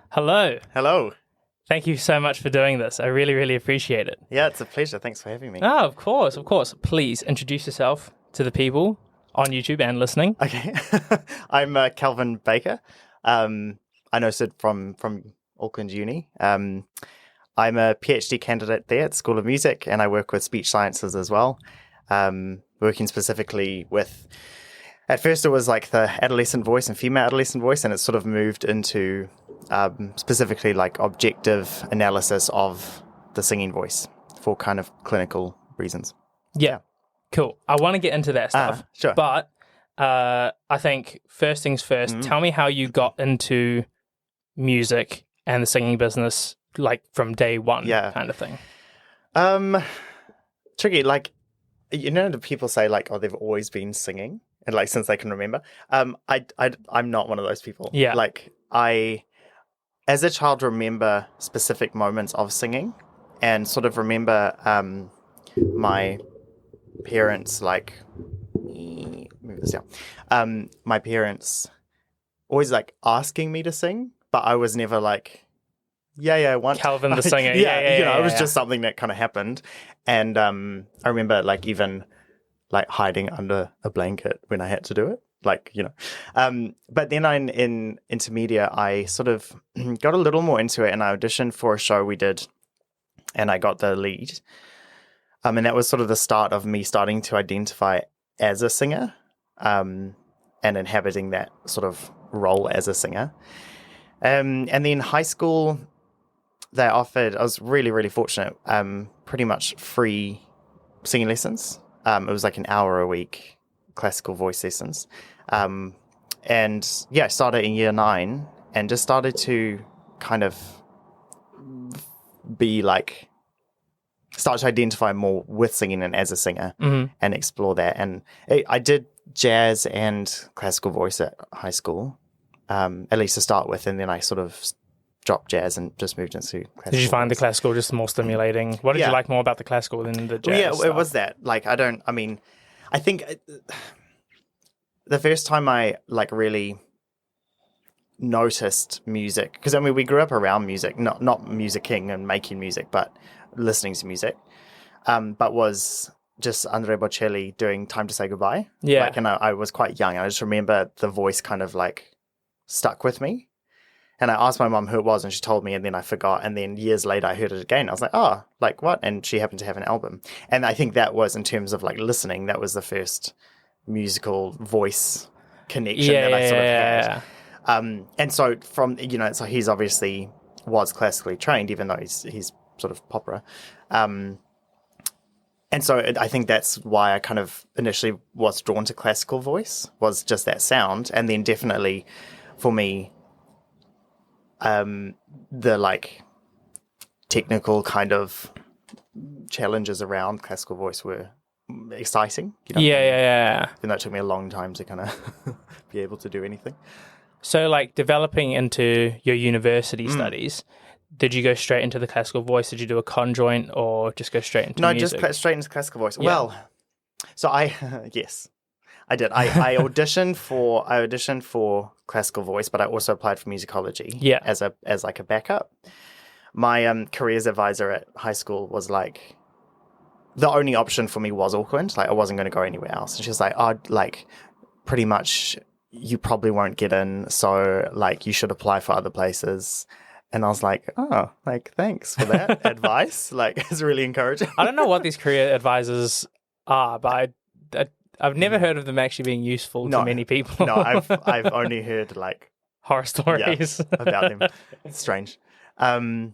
Hello. Hello. Thank you so much for doing this. I really, really appreciate it. Yeah, it's a pleasure. Thanks for having me. Oh, of course, of course. Please introduce yourself to the people on YouTube and listening. Okay. I'm Calvin Baker. I know Sid from Auckland Uni. I'm a PhD candidate there at the School of Music, and I work with speech sciences as well, working specifically with, at first it was like the adolescent voice and female adolescent voice, and it's sort of moved into specifically like objective analysis of the singing voice for kind of clinical reasons. Yeah. Cool. I want to get into that stuff. Sure. But I think first things first, tell me how you got into music and the singing business, like from day one kind of thing. Tricky. Like, you know, the people say like, oh, they've always been singing and like since they can remember. I'm not one of those people. Yeah. Like I, as a child, remember specific moments of singing and sort of remember my parents like move this down. My parents always like asking me to sing, but I was never like, I want Calvin the singer. It was just something that kind of happened, and I remember like even like hiding under a blanket when I had to do it, like But then in intermedia, I sort of got a little more into it, and I auditioned for a show we did, and I got the lead. And that was sort of the start of me starting to identify as a singer, and inhabiting that sort of role as a singer. And then high school, they offered, I was really, really fortunate, pretty much free singing lessons. It was like an hour a week, classical voice lessons. I started in year 9 and just started to kind of be like, start to identify more with singing and as a singer and explore that. And I did jazz and classical voice at high school, at least to start with, and then I sort of dropped jazz and just moved into classical. Did you find the classical just more stimulating? What did you like more about the classical than the jazz? It was that. Like, I think the first time I like really noticed music, because I mean we grew up around music, not musicking and making music, but listening to music, but was just Andrea Bocelli doing Time to Say Goodbye. Yeah. And I was quite young. I just remember the voice kind of like stuck with me. And I asked my mum who it was, and she told me, and then I forgot. And then years later, I heard it again. I was like, oh, like what? And she happened to have an album. And I think that was, in terms of like listening, that was the first musical voice connection that I sort of had. And so from, so he's obviously was classically trained, even though he's sort of opera. And so I think that's why I kind of initially was drawn to classical voice, was just that sound. And then definitely for me, the like technical kind of challenges around classical voice were exciting. Even though it took me a long time to kind of be able to do anything. So like developing into your university studies, did you go straight into the classical voice? Did you do a conjoint or just go straight into music? No, just straight into classical voice. Yeah. Well, so yes, I did. I auditioned for classical voice, but I also applied for musicology as like a backup. My careers advisor at high school was like, the only option for me was Auckland. Like I wasn't going to go anywhere else. And she was like, oh, like pretty much you probably won't get in. So like you should apply for other places. And I was like, oh, like, thanks for that advice. Like, it's really encouraging. I don't know what these career advisors are, but I've never heard of them actually being useful to many people. No, I've only heard, like... horror stories. About them. It's strange. But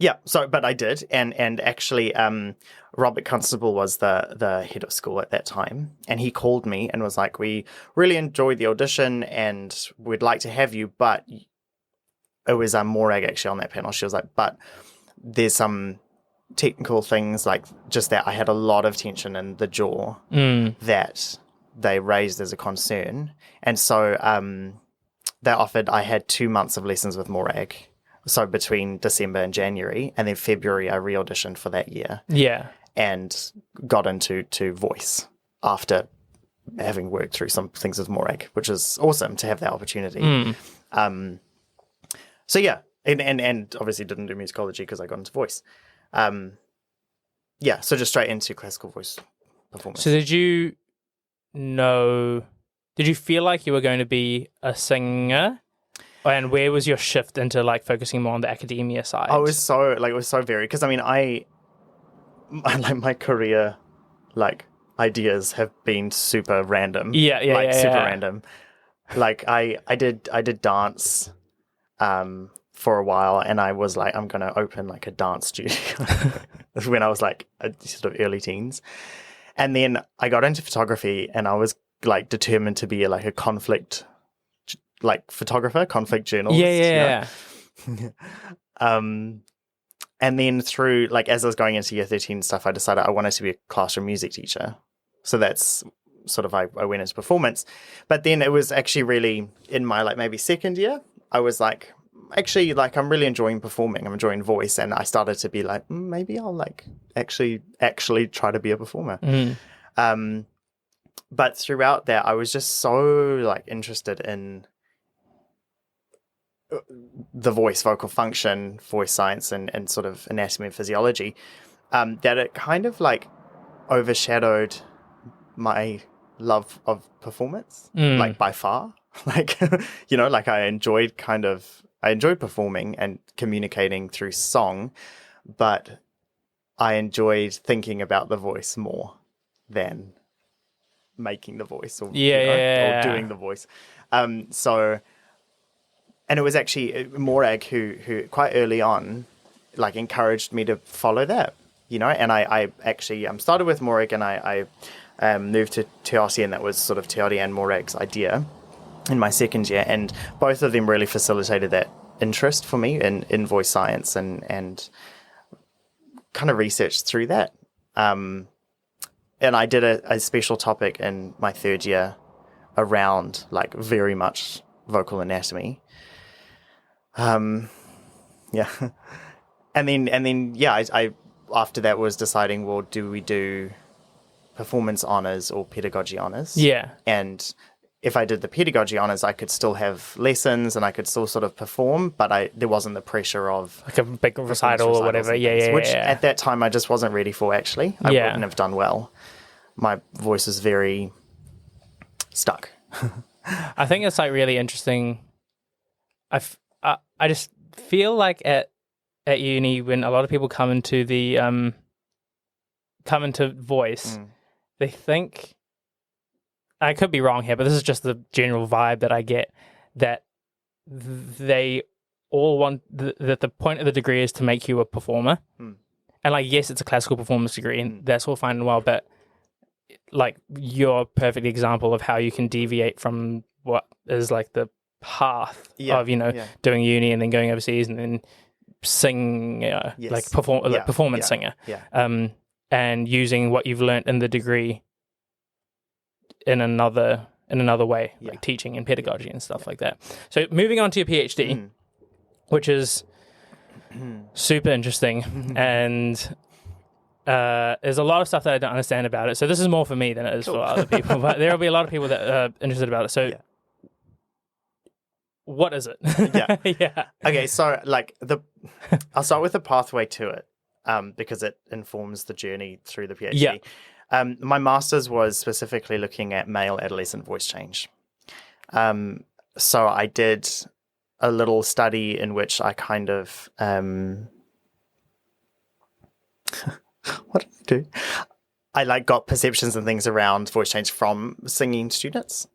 I did. And actually, Robert Constable was the head of school at that time. And he called me and was like, we really enjoyed the audition and we'd like to have you, but... It was Morag actually on that panel. She was like, but there's some technical things like just that I had a lot of tension in the jaw that they raised as a concern. And so they offered, I had 2 months of lessons with Morag. So between December and January, and then February I re-auditioned for that year. Yeah. And got into voice after having worked through some things with Morag, which is awesome to have that opportunity. So yeah, and obviously didn't do musicology because I got into voice. Yeah, so just straight into classical voice performance. So did you feel like you were going to be a singer? And where was your shift into like focusing more on the academia side? It was so varied because I mean I like my career like ideas have been super random. Super random. Like I did dance for a while, and I was like, I'm gonna open like a dance studio when I was like sort of early teens. And then I got into photography, and I was like determined to be like a conflict like photographer, conflict journalist. Yeah. And then through like as I was going into year 13 stuff, I decided I wanted to be a classroom music teacher. So that's sort of I went into performance. But then it was actually really in my like maybe second year, I was like, actually like I'm really enjoying performing. I'm enjoying voice, and I started to be like, maybe I'll like actually try to be a performer. But throughout that, I was just so like interested in the voice, vocal function, voice science, and sort of anatomy and physiology, that it kind of like overshadowed my love of performance, like by far. Like, you know, like I enjoyed performing and communicating through song, but I enjoyed thinking about the voice more than making the voice or doing the voice. And it was actually Morag who quite early on, like encouraged me to follow that, you know. And I actually started with Morag, and I moved to Te Aute, and that was sort of Te Aute and Morag's idea in my second year. And both of them really facilitated that interest for me in voice science and kind of research through that. And I did a special topic in my third year around like very much vocal anatomy. Yeah. And then, I after that was deciding, well, do we do performance honors or pedagogy honors? Yeah. And if I did the pedagogy honors, I could still have lessons and I could still sort of perform, but there wasn't the pressure of like a big recital or whatever. Which at that time I just wasn't ready for, actually. I wouldn't have done well. My voice is very stuck. I think it's like really interesting. I just feel like at uni, when a lot of people come into voice, they think, I could be wrong here, but this is just the general vibe that I get, that they all want that the point of the degree is to make you a performer. And like, yes, it's a classical performance degree, and that's all fine and well, but like you're a perfect example of how you can deviate from what is like the path of doing uni and then going overseas and then sing like performance singer, and using what you've learnt in the degree in another way, like teaching and pedagogy and stuff like that. So moving on to your PhD, which is super interesting, and there's a lot of stuff that I don't understand about it. So this is more for me than it is for other people, but there will be a lot of people that are interested about it. So what is it? Okay, so like I'll start with the pathway to it, because it informs the journey through the PhD. My master's was specifically looking at male adolescent voice change. So I did a little study in which I kind of what did I do? I like got perceptions and things around voice change from singing students.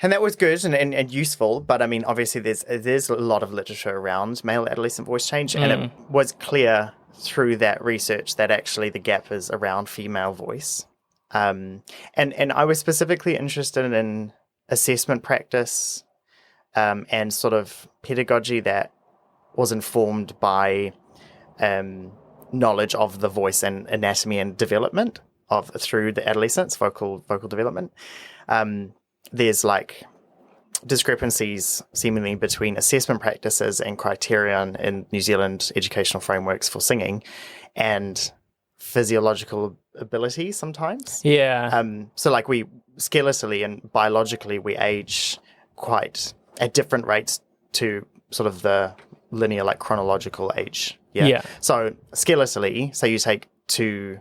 And that was good and useful, but I mean, obviously there's a lot of literature around male adolescent voice change, and it was clear through that research that actually the gap is around female voice. And I was specifically interested in assessment practice, and sort of pedagogy that was informed by knowledge of the voice and anatomy and development through the adolescence, vocal development. There's like discrepancies seemingly between assessment practices and criterion in New Zealand educational frameworks for singing and physiological ability sometimes. So like we skeletally and biologically we age quite at different rates to sort of the linear, like chronological age. Yeah. Yeah. So skeletally, say you take 2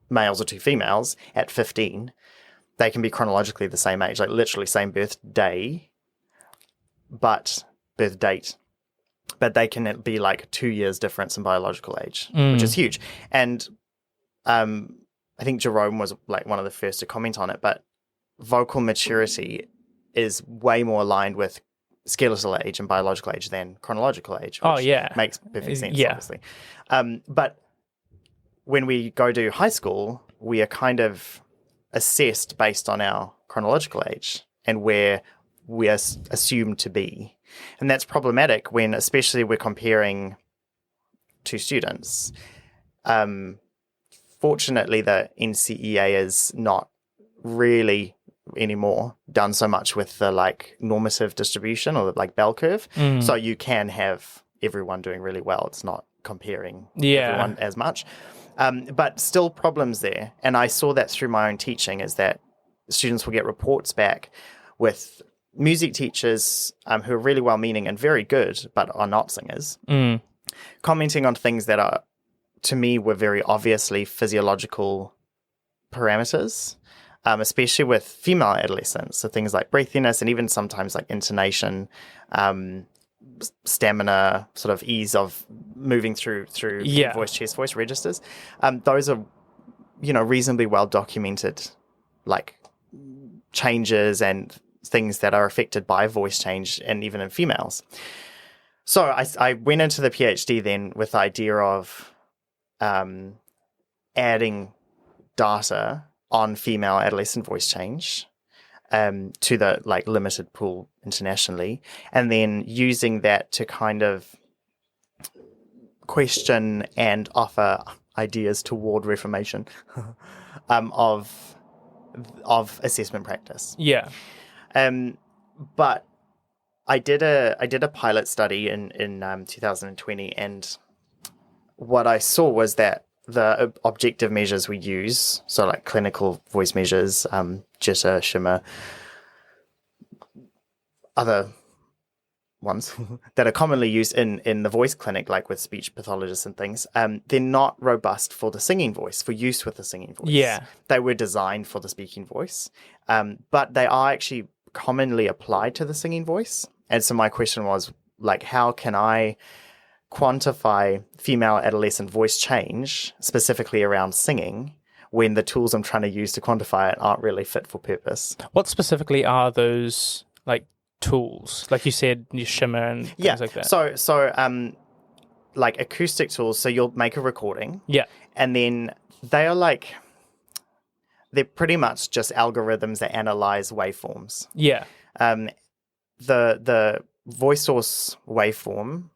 males or 2 females at 15, they can be chronologically the same age, like literally same birthday, but birth date. But they can be like 2 years difference in biological age, which is huge. And I think Jerome was like one of the first to comment on it, but vocal maturity is way more aligned with skeletal age and biological age than chronological age, which makes perfect sense, obviously. But when we go to high school, we are kind of assessed based on our chronological age and where we are assumed to be. And that's problematic when especially we're comparing 2 students. Fortunately, the NCEA is not really anymore done so much with the like normative distribution or like bell curve. So you can have everyone doing really well. It's not comparing everyone as much. But still problems there. And I saw that through my own teaching is that students will get reports back with music teachers who are really well-meaning and very good, but are not singers, commenting on things that are, to me, were very obviously physiological parameters, especially with female adolescents. So things like breathiness and even sometimes like intonation, stamina, sort of ease of moving through voice, chest, voice registers. Those are, reasonably well documented, like changes and things that are affected by voice change and even in females. So I went into the PhD then with the idea of adding data on female adolescent voice change to the like limited pool internationally, and then using that to kind of question and offer ideas toward reformation of assessment practice. Yeah. But I did a pilot study in 2020, and what I saw was that the objective measures we use, so like clinical voice measures, jitter, shimmer, other ones that are commonly used in the voice clinic, like with speech pathologists and things, they're not robust for the singing voice, for use with the singing voice. Yeah. They were designed for the speaking voice, but they are actually commonly applied to the singing voice. And so my question was, like, how can I quantify female adolescent voice change specifically around singing when the tools I'm trying to use to quantify it aren't really fit for purpose? What specifically are those like tools? Like you said, your shimmer and things like that. So like acoustic tools. So you'll make a recording. Yeah. And then they are like, they're pretty much just algorithms that analyze waveforms. Yeah. The voice source waveform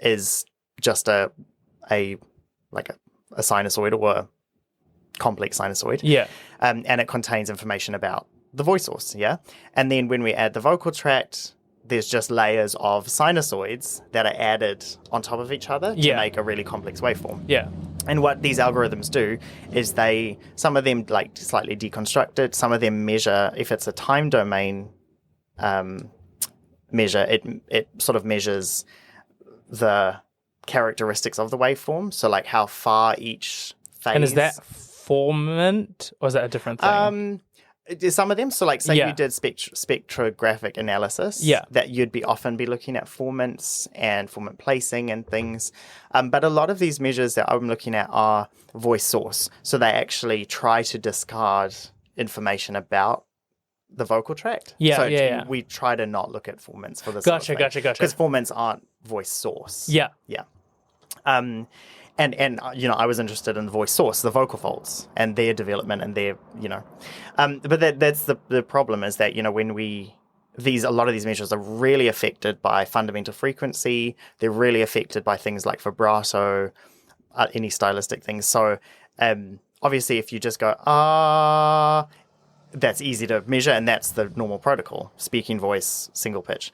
is just a sinusoid or a complex sinusoid. Yeah. And it contains information about the voice source, yeah? And then when we add the vocal tract, there's just layers of sinusoids that are added on top of each other to make a really complex waveform. Yeah. And what these algorithms do is some of them like slightly deconstruct it, some of them measure, if it's a time domain measure, it sort of measures the characteristics of the waveform. So like how far each phase. And is that formant or is that a different thing? Some of them. So like say you did spectrographic analysis, that you'd often be looking at formants and formant placing and things. But a lot of these measures that I'm looking at are voice source. So they actually try to discard information about the vocal tract. We try to not look at formants for this. Gotcha. Because formants aren't voice source. Yeah. And I was interested in the voice source, the vocal folds, and their development and their, but that's the problem is that, when a lot of these measures are really affected by fundamental frequency. They're really affected by things like vibrato, any stylistic things. So obviously if you just go, that's easy to measure, and that's the normal protocol, speaking voice, single pitch.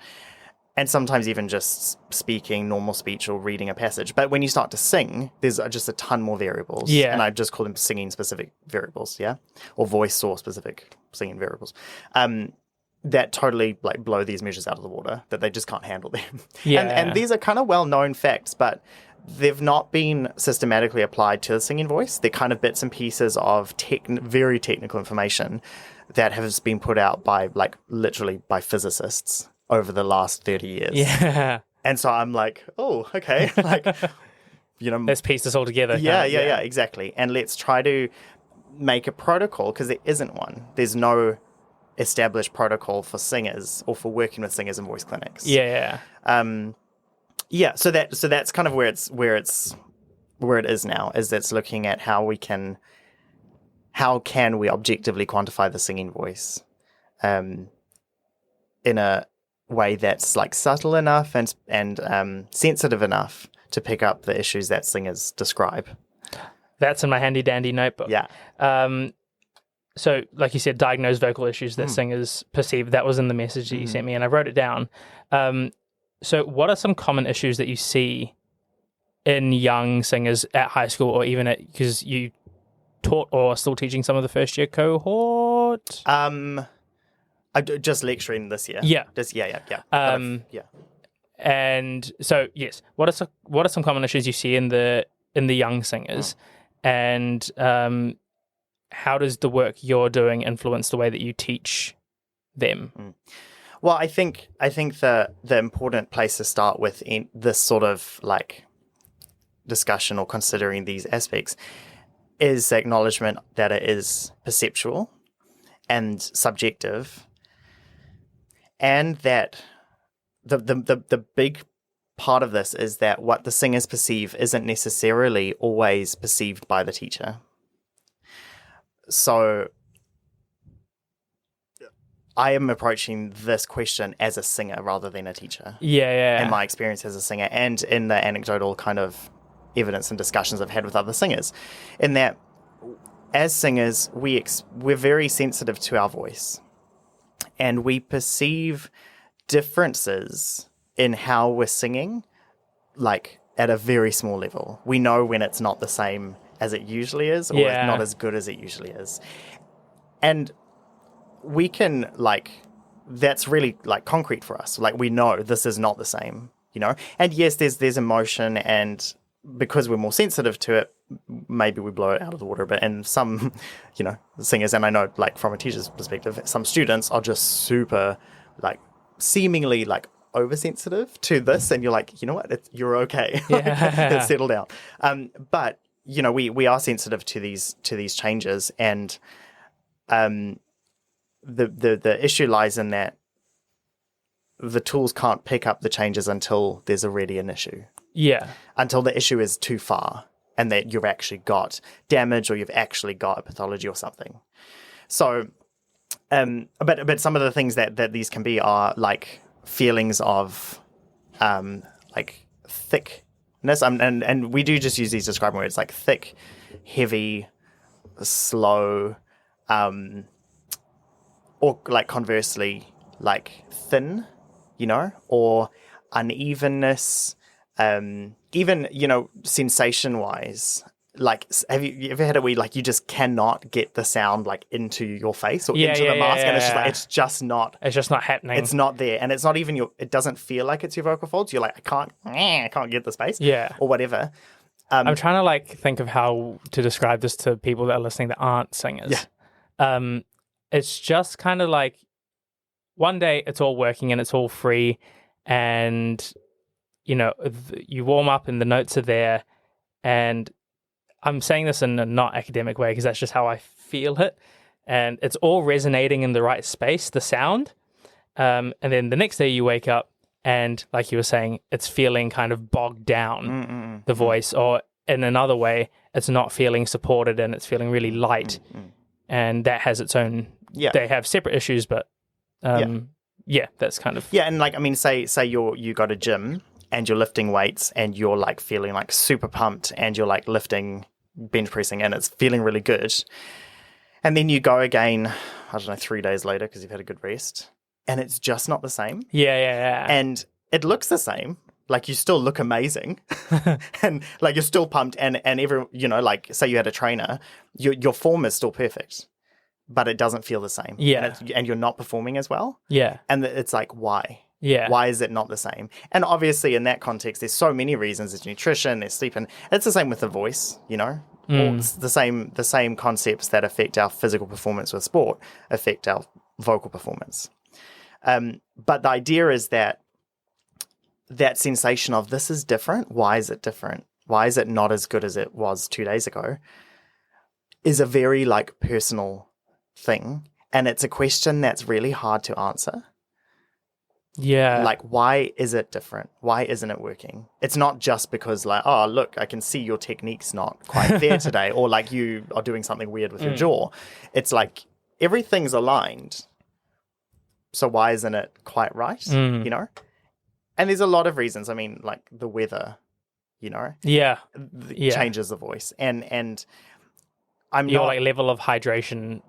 And sometimes even just speaking normal speech or reading a passage. But when you start to sing, there's just a ton more variables. Yeah. And I just call them singing specific variables, or voice source specific singing variables. that totally like blow these measures out of the water, that they just can't handle them. Yeah. And these are kind of well-known facts, but they've not been systematically applied to the singing voice. They're kind of bits and pieces of very technical information that has been put out by like literally by physicists over the last 30 years. Yeah. And so I'm like, oh, okay. Like, Let's piece this all together. Yeah, exactly. And let's try to make a protocol, because there isn't one. There's no established protocol for singers or for working with singers in voice clinics. Yeah. So that's kind of where it is now, is that's looking at how can we objectively quantify the singing voice in a way that's like subtle enough and sensitive enough to pick up the issues that singers describe. That's in my handy dandy notebook. Yeah. So, like you said, diagnosed vocal issues that singers perceive. That was in the message that you sent me, and I wrote it down. So, what are some common issues that you see in young singers at high school, or even because you taught or are still teaching some of the first year cohort? I'm just lecturing this year. Yeah. Yeah. And so, yes, what are some common issues you see in the young singers, and how does the work you're doing influence the way that you teach them? Well, I think the important place to start with in this sort of like discussion or considering these aspects is the acknowledgement that it is perceptual and subjective, and that the big part of this is that what the singers perceive isn't necessarily always perceived by the teacher. So I am approaching this question as a singer rather than a teacher. Yeah. In my experience as a singer, and in the anecdotal kind of evidence and discussions I've had with other singers, in that as singers, we're very sensitive to our voice, and we perceive differences in how we're singing, like at a very small level. We know when it's not the same as it usually is, or it's not as good as it usually is. And we can, like, that's really like concrete for us. Like, we know this is not the same, And yes, there's emotion, and because we're more sensitive to it, maybe we blow it out of the water a bit. And some, singers, and I know, like, from a teacher's perspective, some students are just super, like, seemingly, like, oversensitive to this, and you're like, you know what, you're okay. It's settled down. But we are sensitive to these changes, and the issue lies in that the tools can't pick up the changes until there's already an issue. Yeah. Until the issue is too far, and that you've actually got damage, or you've actually got a pathology or something. So, but some of the things that these can be are like feelings of like thickness, and we do just use these describing words like thick, heavy, slow, or like conversely like thin, or unevenness, even sensation wise. Like, have you ever had it where like you just cannot get the sound like into your face or into the mask, and it's just not happening. It's not there, and it's not even it doesn't feel like it's your vocal folds. You're like, I can't get the space, or whatever. I'm trying to like think of how to describe this to people that are listening that aren't singers. It's just kind of like one day it's all working and it's all free, and you warm up and the notes are there, and I'm saying this in a not academic way because that's just how I feel it, and it's all resonating in the right space, the sound, and then the next day you wake up and, like you were saying, it's feeling kind of bogged down, the voice, or in another way it's not feeling supported and it's feeling really light, and that has its own they have separate issues, but that's kind of and like, I mean, say you got a gym and you're lifting weights and you're like feeling like super pumped, and you're like lifting, bench pressing, and it's feeling really good. And then you go again, I don't know, 3 days later because you've had a good rest, and it's just not the same. And it looks the same. Like, you still look amazing and like you're still pumped, and every, like, say you had a trainer, your form is still perfect. but it doesn't feel the same. Yeah. And you're not performing as well. Yeah. And it's like, why? Yeah. Why is it not the same? And obviously in that context, there's so many reasons. There's nutrition, there's sleep, and it's the same with the voice, It's the same concepts that affect our physical performance with sport affect our vocal performance. But the idea is that sensation of this is different. Why is it different? Why is it not as good as it was 2 days ago? Is a very personal thing. And it's a question that's really hard to answer. Yeah. Why is it different? Why isn't it working? It's not just because oh, look, I can see your technique's not quite there today, or you are doing something weird with your jaw. It's everything's aligned. So why isn't it quite right? And there's a lot of reasons. I mean, the weather, Yeah. changes the voice. And I'm your not level of hydration,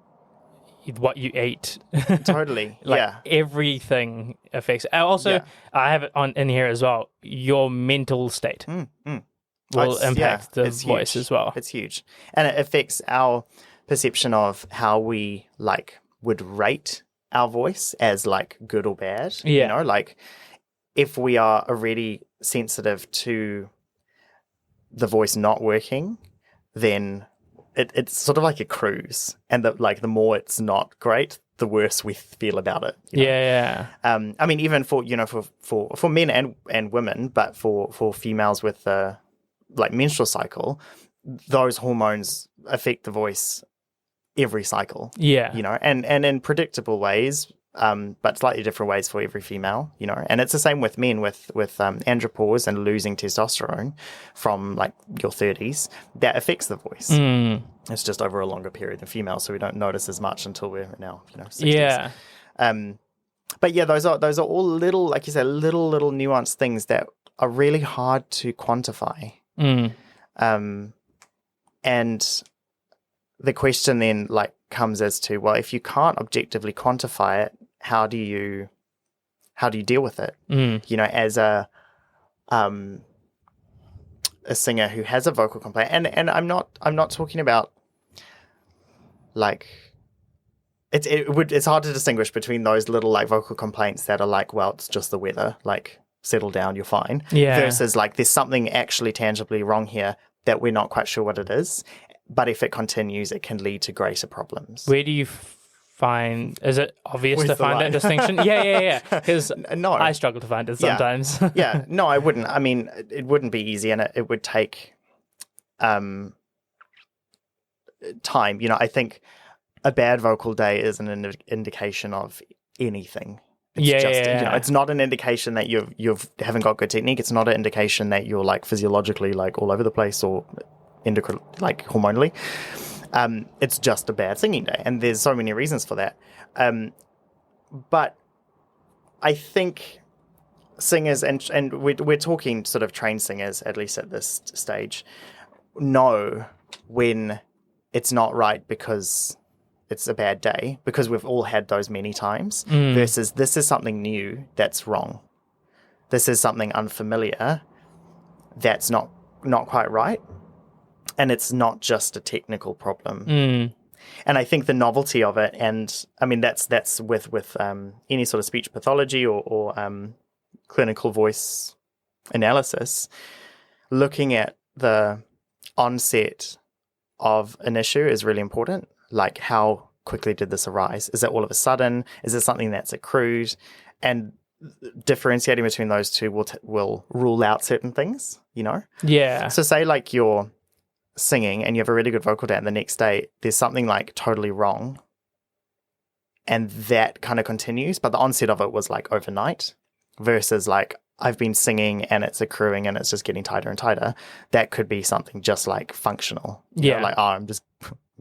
what you eat. totally. Everything affects. Also, I have it in here as well. Your mental state will impact the voice as well. It's huge, and it affects our perception of how we would rate our voice as good or bad. Yeah. If we are already sensitive to the voice not working, then it's sort of like a cruise, and the more it's not great, the worse we feel about it. Yeah. I mean, even for for men and women, but for females with the menstrual cycle, those hormones affect the voice every cycle. Yeah. And in predictable ways, but slightly different ways for every female. And it's the same with men with andropause and losing testosterone from your 30s. That affects the voice. It's just over a longer period than females, so we don't notice as much until we're now 60s. Yeah. But yeah, those are all little, like you said, little nuanced things that are really hard to quantify. And the question then comes as to, well, if you can't objectively quantify it, how do you deal with it? As a singer who has a vocal complaint, and I'm not talking about it's hard to distinguish between those little vocal complaints that are well, it's just the weather, settle down, you're fine. Yeah. Versus there's something actually tangibly wrong here that we're not quite sure what it is. But if it continues, it can lead to greater problems. Where do you find? Is it obvious Where's to the find line? that distinction? Yeah. Because no, I struggle to find it sometimes. Yeah, no, I wouldn't. I mean, it wouldn't be easy, and it would take time. I think a bad vocal day is an indication of anything. It's it's not an indication that you haven't got good technique. It's not an indication that you're physiologically all over the place or endocrine, hormonally. It's just a bad singing day, and there's so many reasons for that. But I think singers, and we're talking sort of trained singers, at least at this stage, know when it's not right because it's a bad day, because we've all had those many times, versus this is something new that's wrong. This is something unfamiliar that's not quite right. And it's not just a technical problem. And I think the novelty of it, and I mean that's with any sort of speech pathology or clinical voice analysis, looking at the onset of an issue is really important. How quickly did this arise? Is it all of a sudden? Is it something that's accrued? And differentiating between those two will rule out certain things. Yeah. So say you're singing and you have a really good vocal day, and the next day there's something totally wrong, and that kind of continues, but the onset of it was overnight, versus I've been singing and it's accruing and it's just getting tighter and tighter. That could be something just functional. I'm just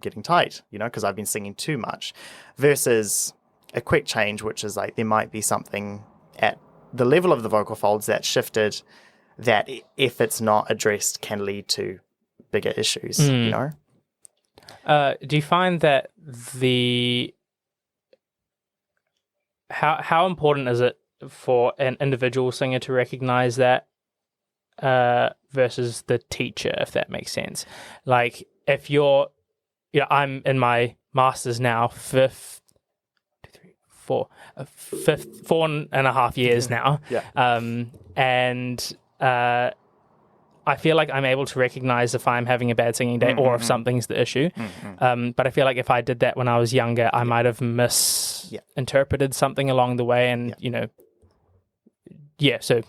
getting tight, because I've been singing too much, versus a quick change, which is there might be something at the level of the vocal folds that shifted, that if it's not addressed can lead to bigger issues. Do you find that how important is it for an individual singer to recognize that versus the teacher, if that makes sense? If you're I'm in my master's now, fifth, 4.5 years now. And I feel like I'm able to recognize if I'm having a bad singing day or if something's the issue. But I feel like if I did that when I was younger, I might have misinterpreted something along the way. And, so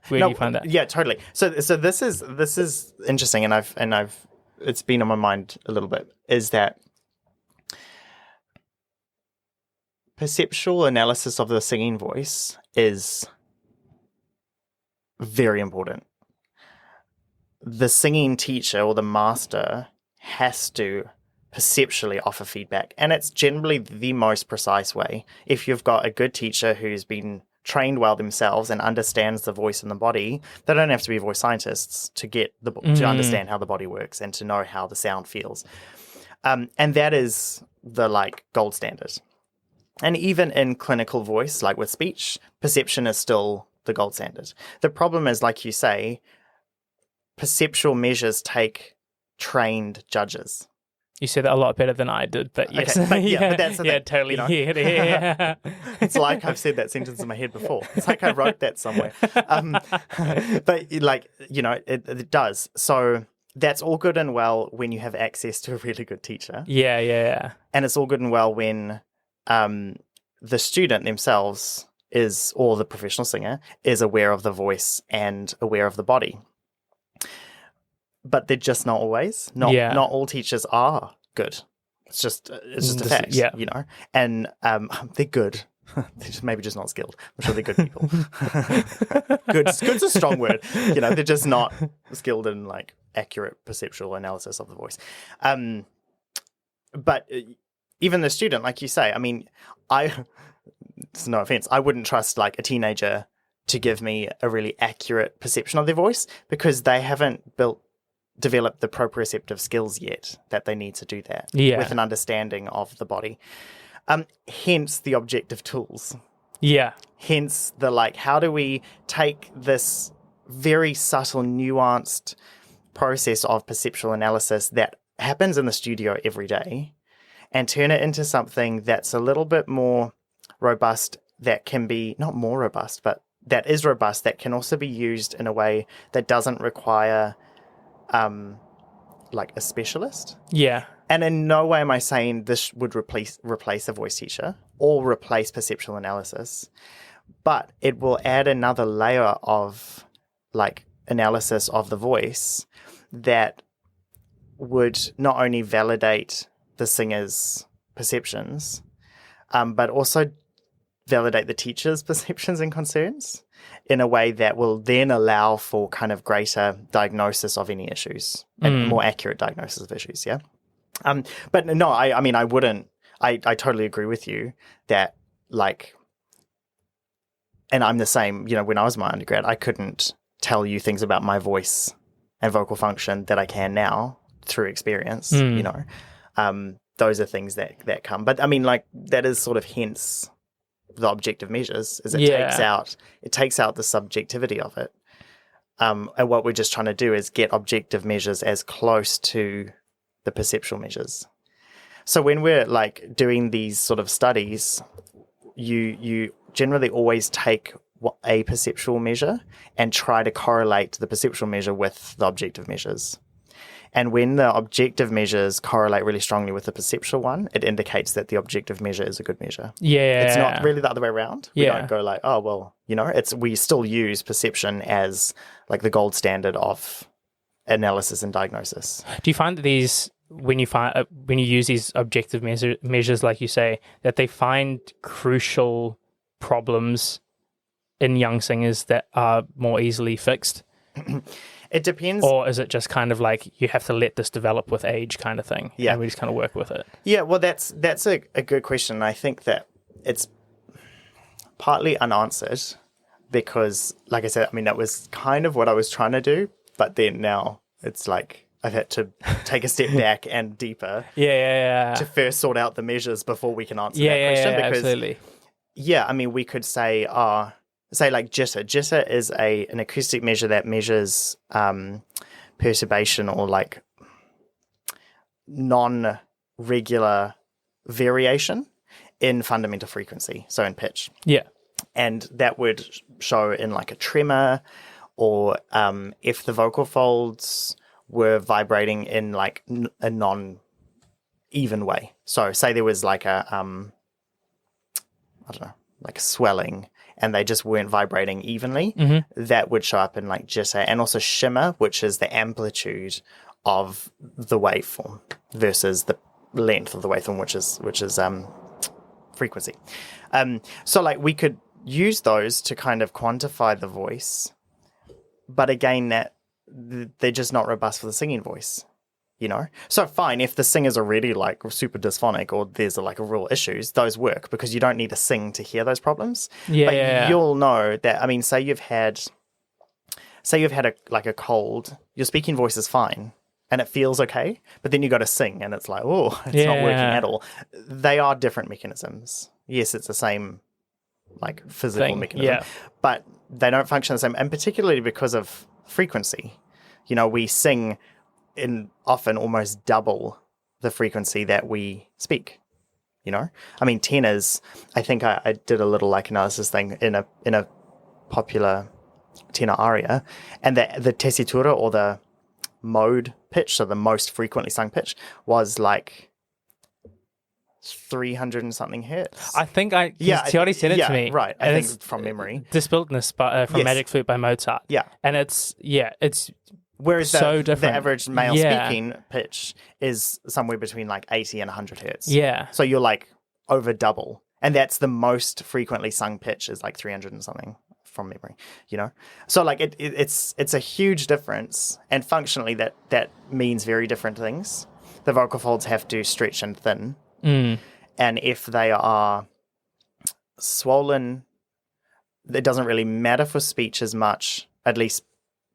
where do you find that? Yeah, totally. So this is interesting, and I've it's been on my mind a little bit, is that perceptual analysis of the singing voice is very important. The singing teacher or the master has to perceptually offer feedback, and it's generally the most precise way. If you've got a good teacher who's been trained well themselves and understands the voice and the body, they don't have to be voice scientists to get to understand how the body works and to know how the sound feels. And that is the gold standard. And even in clinical voice, like with speech, perception is still the gold standard. The problem is, like you say, perceptual measures take trained judges. You said that a lot better than I did, but yes. Okay, but that's the thing, totally. Yeah. It's like I've said that sentence in my head before. It's like I wrote that somewhere. But it does. So that's all good and well when you have access to a really good teacher. Yeah. And it's all good and well when the student themselves or the professional singer is aware of the voice and aware of the body. But they're just not always. Not all teachers are good. It's just a fact, And they're good. They're maybe just not skilled. I'm sure they're good people. Good's a strong word. They're just not skilled in accurate perceptual analysis of the voice. But even the student, like you say, I mean, it's no offense, I wouldn't trust a teenager to give me a really accurate perception of their voice because they haven't develop the proprioceptive skills yet that they need to do that with an understanding of the body. Hence the objective tools. Yeah. Hence the how do we take this very subtle, nuanced process of perceptual analysis that happens in the studio every day and turn it into something that's a little bit more robust, that can be not more robust, but that is robust, that can also be used in a way that doesn't require a specialist. Yeah. And in no way am I saying this would replace a voice teacher or replace perceptual analysis, but it will add another layer of analysis of the voice that would not only validate the singer's perceptions, but also validate the teacher's perceptions and concerns in a way that will then allow for kind of greater diagnosis of any issues and more accurate diagnosis of issues, yeah? But no, I mean, I wouldn't, I totally agree with you that and I'm the same, when I was in my undergrad, I couldn't tell you things about my voice and vocal function that I can now through experience, those are things that come. But I mean, that is sort of hence the objective measures, is it takes out the subjectivity of it. And what we're just trying to do is get objective measures as close to the perceptual measures. So when we're doing these sort of studies, you generally always take a perceptual measure and try to correlate the perceptual measure with the objective measures. And when the objective measures correlate really strongly with the perceptual one, it indicates that the objective measure is a good measure. Yeah. It's not really the other way around. We don't go we still use perception as the gold standard of analysis and diagnosis. Do you find that when you use these objective measures, like you say, that they find crucial problems in young singers that are more easily fixed? It depends. Or is it just kind of you have to let this develop with age kind of thing? Yeah. And we just kind of work with it? Yeah, well, that's a good question. I think that it's partly unanswered because, like I said, I mean, that was kind of what I was trying to do. But then now it's I've had to take a step back and deeper to first sort out the measures before we can answer that question. Because, absolutely. Yeah, I mean, we could say jitter. Jitter is an acoustic measure that measures perturbation or non regular variation in fundamental frequency, so in pitch. Yeah. And that would show in like a tremor, or if the vocal folds were vibrating in like a non-even way. So say there was like a, I don't know, like a swelling, and they just weren't vibrating evenly, that would show up in like jitter, and also shimmer, which is the amplitude of the waveform versus the length of the waveform, which is frequency. So like we could use those to kind of quantify the voice, but again, that they're just not robust for the singing voice, you know? So fine, if the singers are really like super dysphonic, or there's like a real issues, those work because you don't need to sing to hear those problems. But you'll know that, I mean, say you've had a cold, your speaking voice is fine and it feels okay, but then you go to sing and it's like, oh, it's not working at all. They are different mechanisms. Yes, it's the same like physical mechanism, but they don't function the same, and particularly because of frequency. You know, we sing in often almost double the frequency that we speak. You know, I mean, tenors. I think I did a little like analysis thing in a popular tenor aria, and the tessitura, or the mode pitch, so the most frequently sung pitch, was like 300 and something hertz. I think Tiori said it to me. Right. I think from memory. Dispiltness from Magic Flute by Mozart. Yeah. And it's whereas so different. The average male speaking pitch is somewhere between like 80 and 100 hertz. Yeah. So you're like over double. And that's the most frequently sung pitch is like 300 and something from memory, you know? So like it's a huge difference. And functionally that means very different things. The vocal folds have to stretch and thin. And if they are swollen, it doesn't really matter for speech as much, at least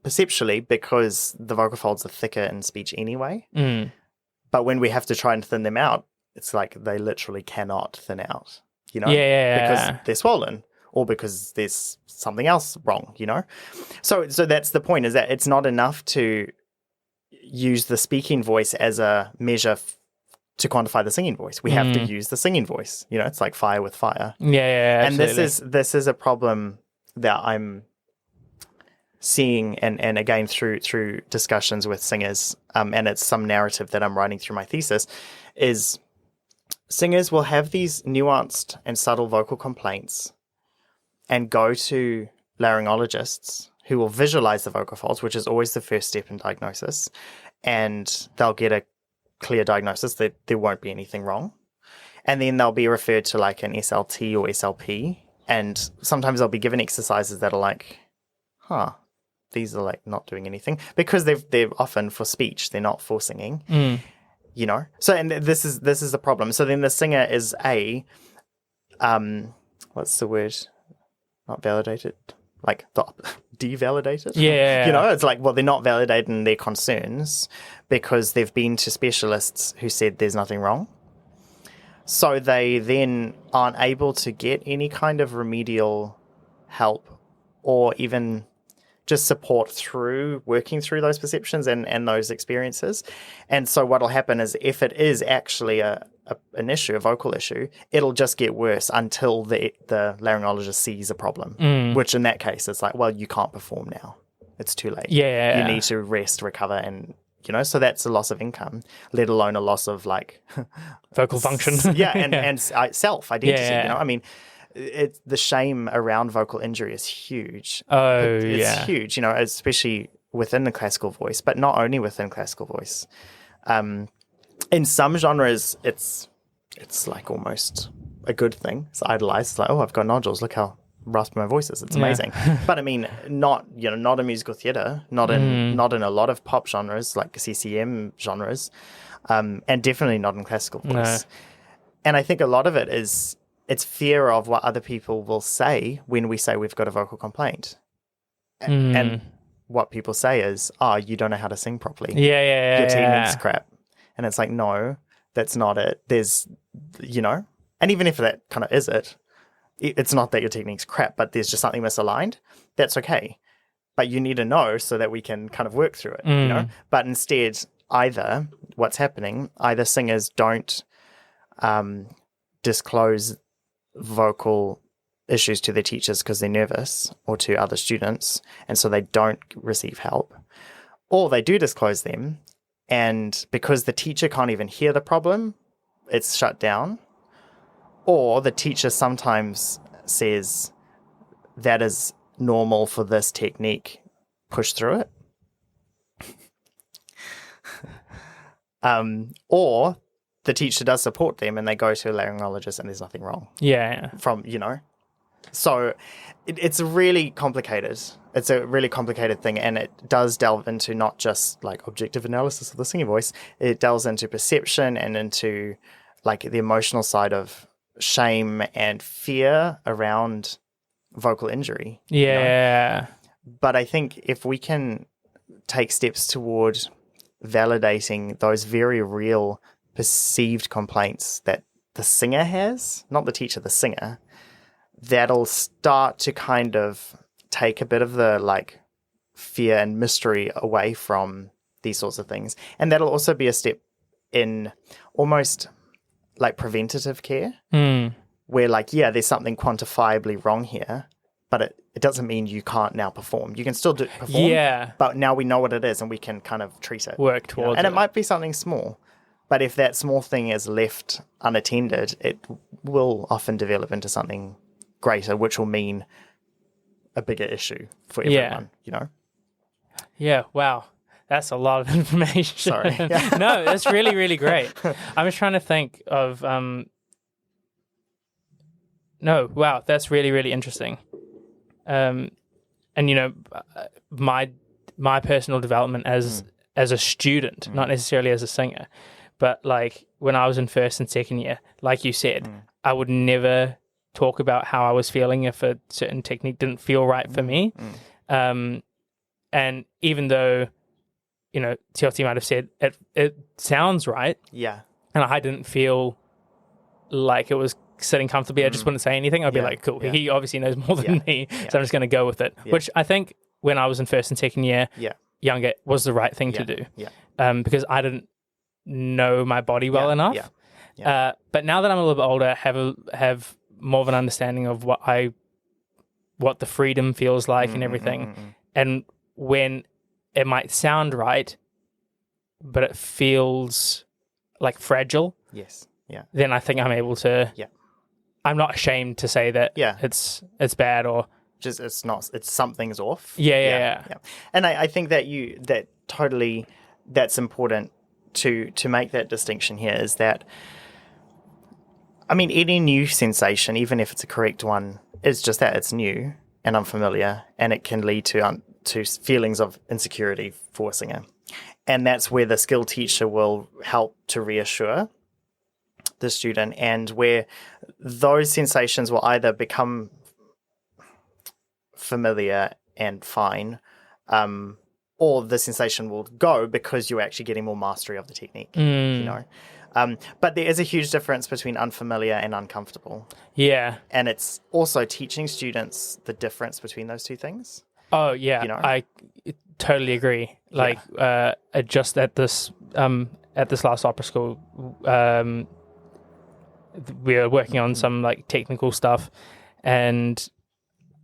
perceptually, because the vocal folds are thicker in speech anyway. But when we have to try and thin them out, it's like they literally cannot thin out, you know? Because they're swollen, or because there's something else wrong, you know? So that's the point, is that it's not enough to use the speaking voice as a measure to quantify the singing voice. We have to use the singing voice. You know, it's like fire with fire. And this is a problem that I'm seeing, and again through discussions with singers, and it's some narrative that I'm writing through my thesis, is singers will have these nuanced and subtle vocal complaints and go to laryngologists who will visualize the vocal folds, which is always the first step in diagnosis, and they'll get a clear diagnosis that there won't be anything wrong. And then they'll be referred to like an SLT or SLP, and sometimes they'll be given exercises that are like, these are like not doing anything, because they're often for speech, they're not for singing. You know? So, and this is the problem. So then the singer is what's the word? Not validated. Like devalidated. Yeah. You know, it's like, well, they're not validating their concerns because they've been to specialists who said there's nothing wrong. So they then aren't able to get any kind of remedial help, or even just support through working through those perceptions and those experiences. And so what'll happen is, if it is actually an issue, a vocal issue, it'll just get worse until the laryngologist sees a problem, which in that case, it's like, well, you can't perform now. It's too late. You need to rest, recover, and, you know, so that's a loss of income, let alone a loss of like vocal function. and self-identity, you know? I mean, the shame around vocal injury is huge. It's huge, you know, especially within the classical voice, but not only within classical voice. In some genres, it's like almost a good thing. It's idolized. It's like, oh, I've got nodules. Look how raspy my voice is. It's amazing. But I mean, not in musical theatre, not in a lot of pop genres like CCM genres, and definitely not in classical voice. And I think a lot of it is, it's fear of what other people will say when we say we've got a vocal complaint. And what people say is, you don't know how to sing properly. Your technique's crap. And it's like, no, that's not it. There's, you know, and even if that kind of is it, it's not that your technique's crap, but there's just something misaligned. That's okay. But you need to know so that we can kind of work through it, you know? But instead, either singers don't disclose vocal issues to their teachers because they're nervous, or to other students, and so they don't receive help, or they do disclose them, and because the teacher can't even hear the problem, it's shut down, or the teacher sometimes says that is normal for this technique, push through it. Or the teacher does support them and they go to a laryngologist and there's nothing wrong. Yeah. So it's really complicated. It's a really complicated thing, and it does delve into not just like objective analysis of the singing voice. It delves into perception and into like the emotional side of shame and fear around vocal injury. Yeah. But I think if we can take steps toward validating those very real perceived complaints that the singer has, not the teacher, the singer, that'll start to kind of take a bit of the like fear and mystery away from these sorts of things. And that'll also be a step in almost like preventative care, where like, yeah, there's something quantifiably wrong here, but it doesn't mean you can't now perform. You can still perform, but now we know what it is and we can kind of treat it. Work towards it. And it might be something small, but if that small thing is left unattended, it will often develop into something greater, which will mean a bigger issue for everyone, Yeah, wow. That's a lot of information. Sorry. No, that's really, really great. I'm just trying to think of... No, wow, that's really, really interesting. And, my personal development as a student, not necessarily as a singer, but like when I was in first and second year, like you said, I would never talk about how I was feeling if a certain technique didn't feel right for me. And even though, Tioti might have said it sounds right. Yeah. And I didn't feel like it was sitting comfortably. I just wouldn't say anything. I'd be like, cool, he obviously knows more than me, so I'm just going to go with it. Which I think when I was in first and second year, younger, was the right thing to do. Because I didn't know my body well enough. But now that I'm a little bit older, have more of an understanding of what the freedom feels like and everything. And when it might sound right, but it feels like fragile. Yes. Yeah. Then I think I'm able to. Yeah. I'm not ashamed to say that. Yeah. It's bad or just it's not. It's something's off. Yeah. And I think that that's important to make that distinction here. Is that, I mean, any new sensation, even if it's a correct one, is just that it's new and unfamiliar, and it can lead to feelings of insecurity for a singer. And that's where the skilled teacher will help to reassure the student, and where those sensations will either become familiar and fine, or the sensation will go because you're actually getting more mastery of the technique, But there is a huge difference between unfamiliar and uncomfortable. Yeah. And it's also teaching students the difference between those two things. Oh, yeah. I totally agree. Like, just at this last opera school, we were working on some like technical stuff, and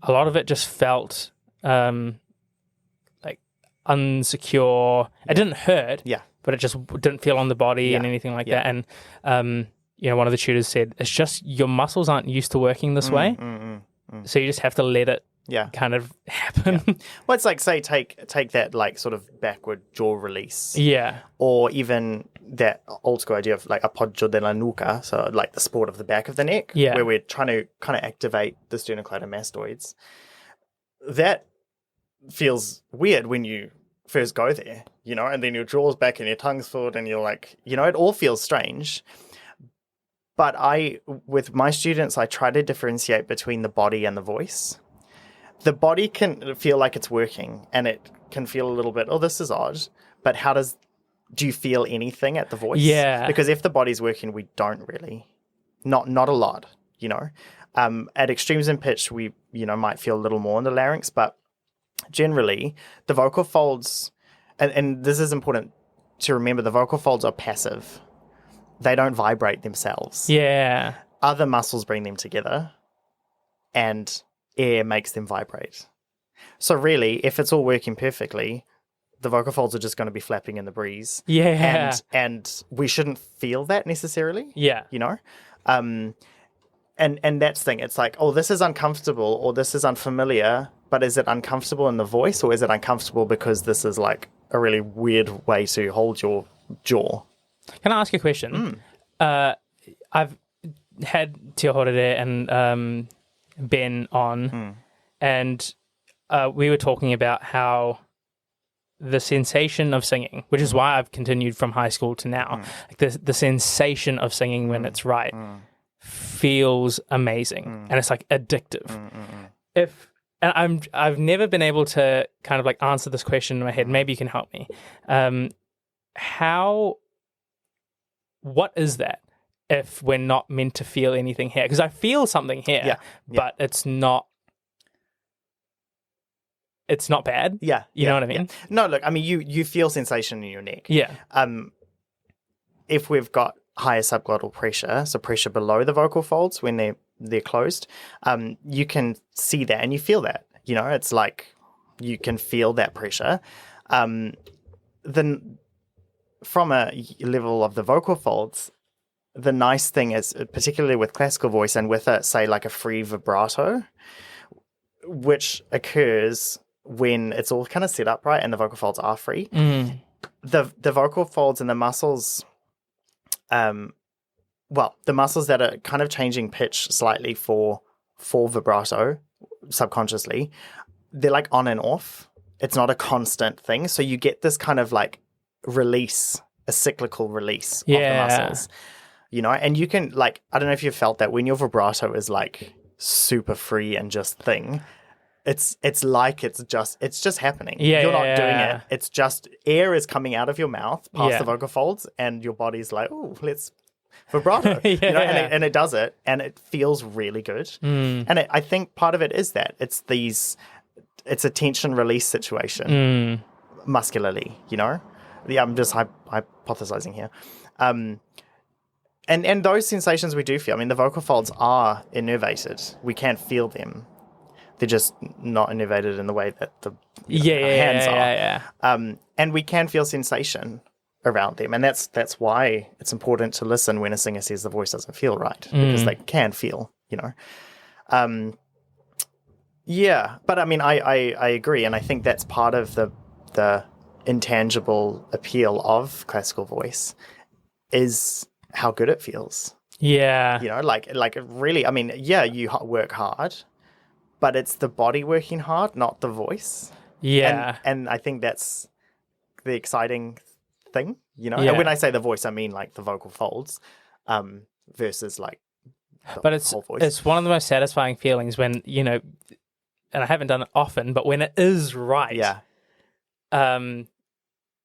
a lot of it just felt like unsecure. It didn't hurt, but it just didn't feel on the body and anything like that. And one of the tutors said, it's just your muscles aren't used to working this way, so you just have to let it kind of happen. Well, it's like, say, take that like sort of backward jaw release, or even that old school idea of like appoggio della nuca, so like the support of the back of the neck, where we're trying to kind of activate the sternocleidomastoids. That feels weird when you first go there, and then your jaw's back and your tongue's forward and you're like, it all feels strange. But with my students, I try to differentiate between the body and the voice. The body can feel like it's working, and it can feel a little bit, oh, this is odd, but do you feel anything at the voice? Yeah. Because if the body's working, we don't really. Not a lot, At extremes in pitch, we, might feel a little more in the larynx, but generally the vocal folds, and this is important to remember the vocal folds are passive. They don't vibrate themselves. Yeah. Other muscles bring them together, and air makes them vibrate. So really, if it's all working perfectly, the vocal folds are just going to be flapping in the breeze. Yeah. And we shouldn't feel that necessarily. Yeah. You know? And that's the thing. It's like, oh, this is uncomfortable or this is unfamiliar, but is it uncomfortable in the voice or is it uncomfortable because this is like a really weird way to hold your jaw? Can I ask you a question? I've had Tia Horere and Ben on, and we were talking about how the sensation of singing, which is why I've continued from high school to now, like the sensation of singing when it's right feels amazing, and it's like addictive. I've never been able to kind of like answer this question in my head. Maybe you can help me. What is that if we're not meant to feel anything here? Because I feel something here, but it's not bad. Yeah. You know what I mean? Yeah. No, look, I mean, you feel sensation in your neck. Yeah. If we've got higher subglottal pressure, so pressure below the vocal folds when they're closed, you can see that and you feel that. You know, it's like you can feel that pressure. Then from a level of the vocal folds, the nice thing is, particularly with classical voice and with say like a free vibrato, which occurs when it's all kind of set up right and the vocal folds are free. The vocal folds and the muscles, the muscles that are kind of changing pitch slightly for vibrato subconsciously, they're like on and off. It's not a constant thing. So you get this kind of like release, a cyclical release of the muscles, you know, and you can like, I don't know if you've felt that when your vibrato is like super free and just thing, it's like it's just happening. You're not doing it. It's just air is coming out of your mouth past the vocal folds and your body's like, oh, let's vibrato. You know, and it does it and it feels really good. And I think part of it is that it's a tension release situation muscularly, you know? Yeah, I'm just hypothesizing here. And those sensations we do feel, I mean, the vocal folds are innervated. We can feel them. They're just not innervated in the way that the hands are. And we can feel sensation around them. And that's why it's important to listen when a singer says the voice doesn't feel right, because they can feel, you know. But I mean, I agree. And I think that's part of the intangible appeal of classical voice is how good it feels. Yeah. You know, like really, I mean, you work hard, but it's the body working hard, not the voice. Yeah. And I think that's the exciting thing, you know? And when I say the voice, I mean like the vocal folds versus like the whole voice. It's one of the most satisfying feelings when, you know, and I haven't done it often, but when it is right. Yeah.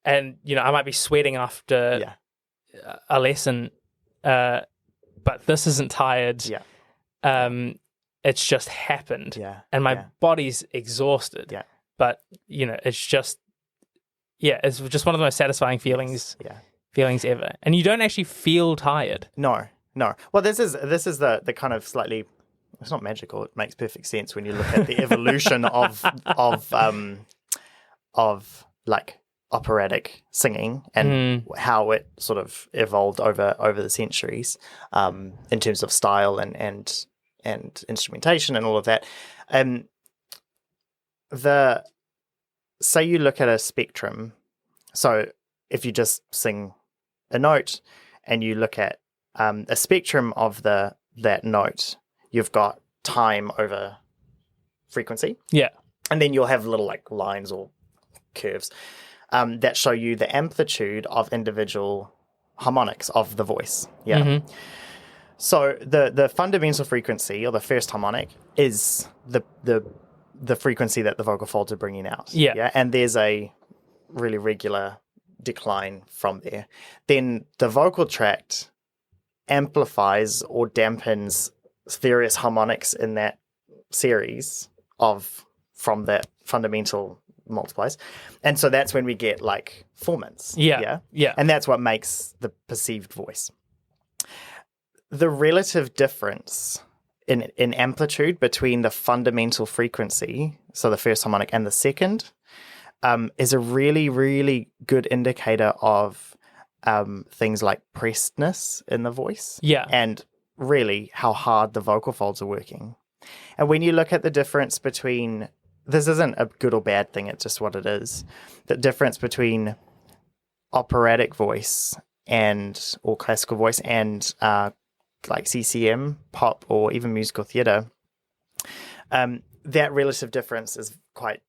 And, you know, I might be sweating after a lesson, but this isn't tired. Yeah. It's just happened. Yeah. And my body's exhausted. Yeah. But, you know, it's just one of the most satisfying feelings ever. And you don't actually feel tired. No. Well, this is the kind of slightly, it's not magical. It makes perfect sense when you look at the evolution of like operatic singing and how it sort of evolved over the centuries in terms of style and instrumentation and all of that. Say you look at a spectrum. So if you just sing a note and you look at a spectrum of that note, you've got time over frequency. Yeah. And then you'll have little like lines or curves that show you the amplitude of individual harmonics of the voice. Yeah. Mm-hmm. So the fundamental frequency or the first harmonic is the frequency that the vocal folds are bringing out. Yeah. Yeah. And there's a really regular decline from there. Then the vocal tract amplifies or dampens various harmonics in that series from that fundamental multiplies. And so that's when we get like formants. Yeah. And that's what makes the perceived voice. The relative difference in amplitude between the fundamental frequency, so the first harmonic, and the second, is a really, really good indicator of things like pressedness in the voice. Yeah. And really how hard the vocal folds are working. And when you look at the difference between, this isn't a good or bad thing, it's just what it is, the difference between operatic voice or classical voice and like CCM, pop, or even musical theatre, that relative difference is quite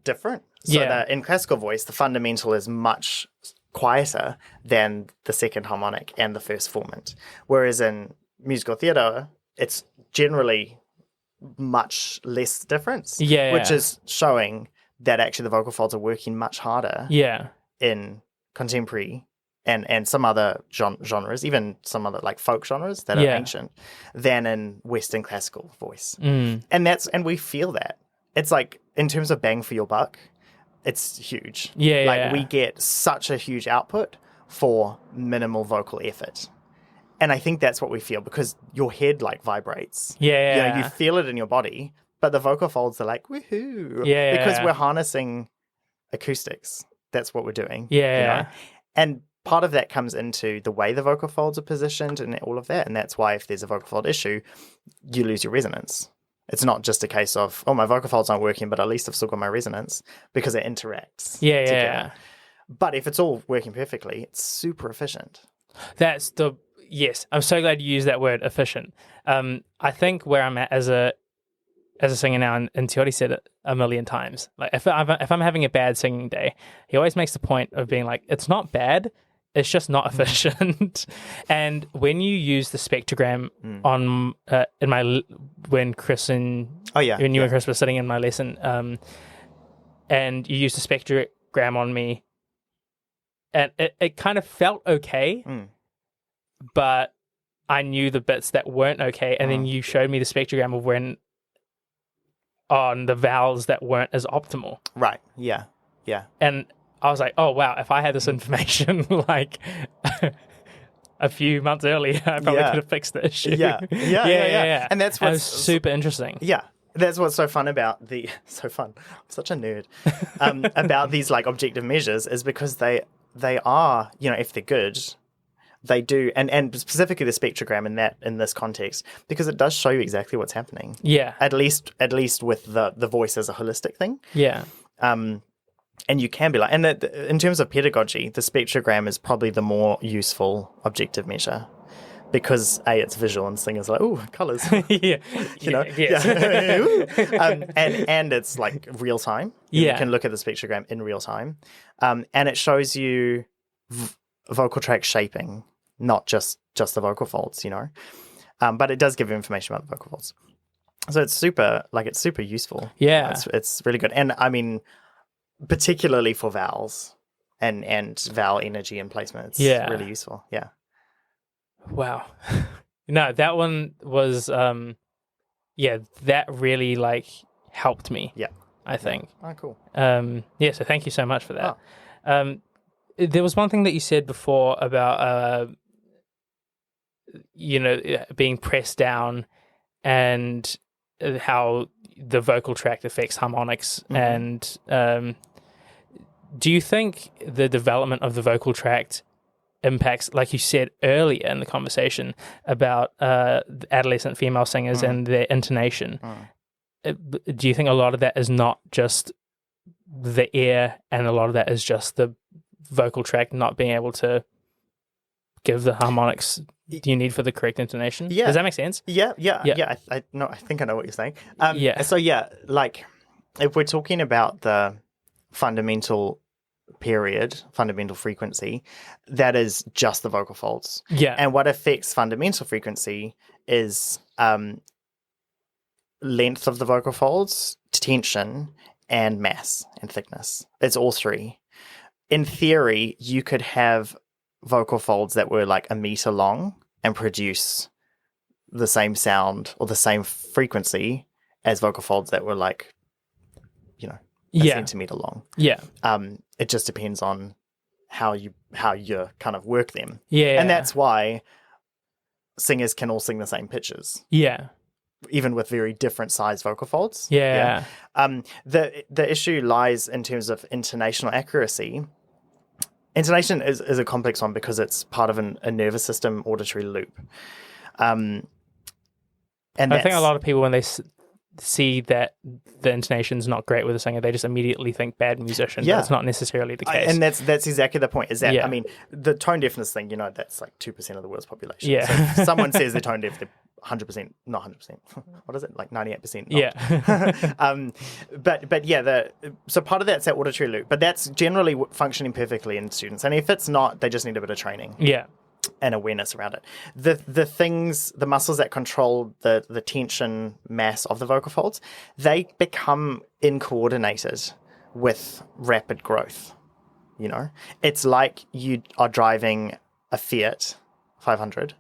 different. So that in classical voice, the fundamental is much quieter than the second harmonic and the first formant. Whereas in musical theatre, it's generally much less difference. Which is showing that actually the vocal folds are working much harder in contemporary and some other genres, even some other like folk genres that are ancient, than in Western classical voice. And we feel that. It's like, in terms of bang for your buck, it's huge. We get such a huge output for minimal vocal effort. And I think that's what we feel, because your head like vibrates. You feel it in your body, but the vocal folds are like, woohoo. Because we're harnessing acoustics. That's what we're doing. You know? And part of that comes into the way the vocal folds are positioned and all of that. And that's why if there's a vocal fold issue, you lose your resonance. It's not just a case of, oh, my vocal folds aren't working, but at least I've still got my resonance, because it interacts together. But if it's all working perfectly, it's super efficient. Yes, I'm so glad you used that word, efficient. I think where I'm at as a singer now, and Teori said it a million times, like if I'm having a bad singing day, he always makes the point of being like, it's not bad, it's just not efficient. And when you use the spectrogram on when Chris and when you and Chris were sitting in my lesson, and you used the spectrogram on me, and it kind of felt okay, but I knew the bits that weren't okay, and then you showed me the spectrogram of when on the vowels that weren't as optimal. Right. Yeah. And I was like, oh, wow, if I had this information like a few months earlier, I probably could have fixed the issue. Yeah. And that's what's super interesting. Yeah. That's what's so fun about I'm such a nerd. About these like objective measures is because they are, if they're good, they do, and specifically the spectrogram in this context, because it does show you exactly what's happening. Yeah. At least with the voice as a holistic thing. Yeah. And you can be like, and in terms of pedagogy, the spectrogram is probably the more useful objective measure, because it's visual and singers are like, ooh, colours. And it's like real time. You can look at the spectrogram in real time, and it shows you vocal tract shaping, not just the vocal folds, but it does give you information about the vocal folds. So it's super useful. Yeah, it's really good, and I mean, particularly for vowels and vowel energy and placement, it's really useful. Yeah. Wow. No, that one was that really like helped me. Yeah. I think. Oh, cool. So thank you so much for that. Oh. There was one thing that you said before about being pressed down and how the vocal tract affects harmonics. And do you think the development of the vocal tract impacts, like you said earlier in the conversation about adolescent female singers and their intonation? Do you think a lot of that is not just the ear, and a lot of that is just the vocal tract not being able to give the harmonics you need for the correct intonation? Yeah. Does that make sense? Yeah. I think I know what you're saying. So like if we're talking about the fundamental frequency, that is just the vocal folds. Yeah. And what affects fundamental frequency is length of the vocal folds, tension, and mass and thickness. It's all three. In theory, you could have vocal folds that were like a meter long and produce the same sound or the same frequency as vocal folds that were like, centimeter long. Yeah. It just depends on how you kind of work them. Yeah. And that's why singers can all sing the same pitches. Yeah. Even with very different size vocal folds. Yeah. The issue lies in terms of intonational accuracy. Intonation is a complex one because it's part of a nervous system auditory loop. And I think a lot of people, when they see that the intonation's not great with a singer, they just immediately think bad musician. Yeah. That's not necessarily the case. And that's exactly the point, is that, I mean, the tone deafness thing, that's like 2% of the world's population. Yeah. So if someone says they're tone deaf, they're 100%, not 100%. What is it? Like 98% not. Yeah. But yeah, so part of that's that auditory loop, but that's generally functioning perfectly in students. And if it's not, they just need a bit of training. Yeah. And awareness around it. The muscles that control the tension mass of the vocal folds, they become incoordinated with rapid growth. It's like you are driving a Fiat 500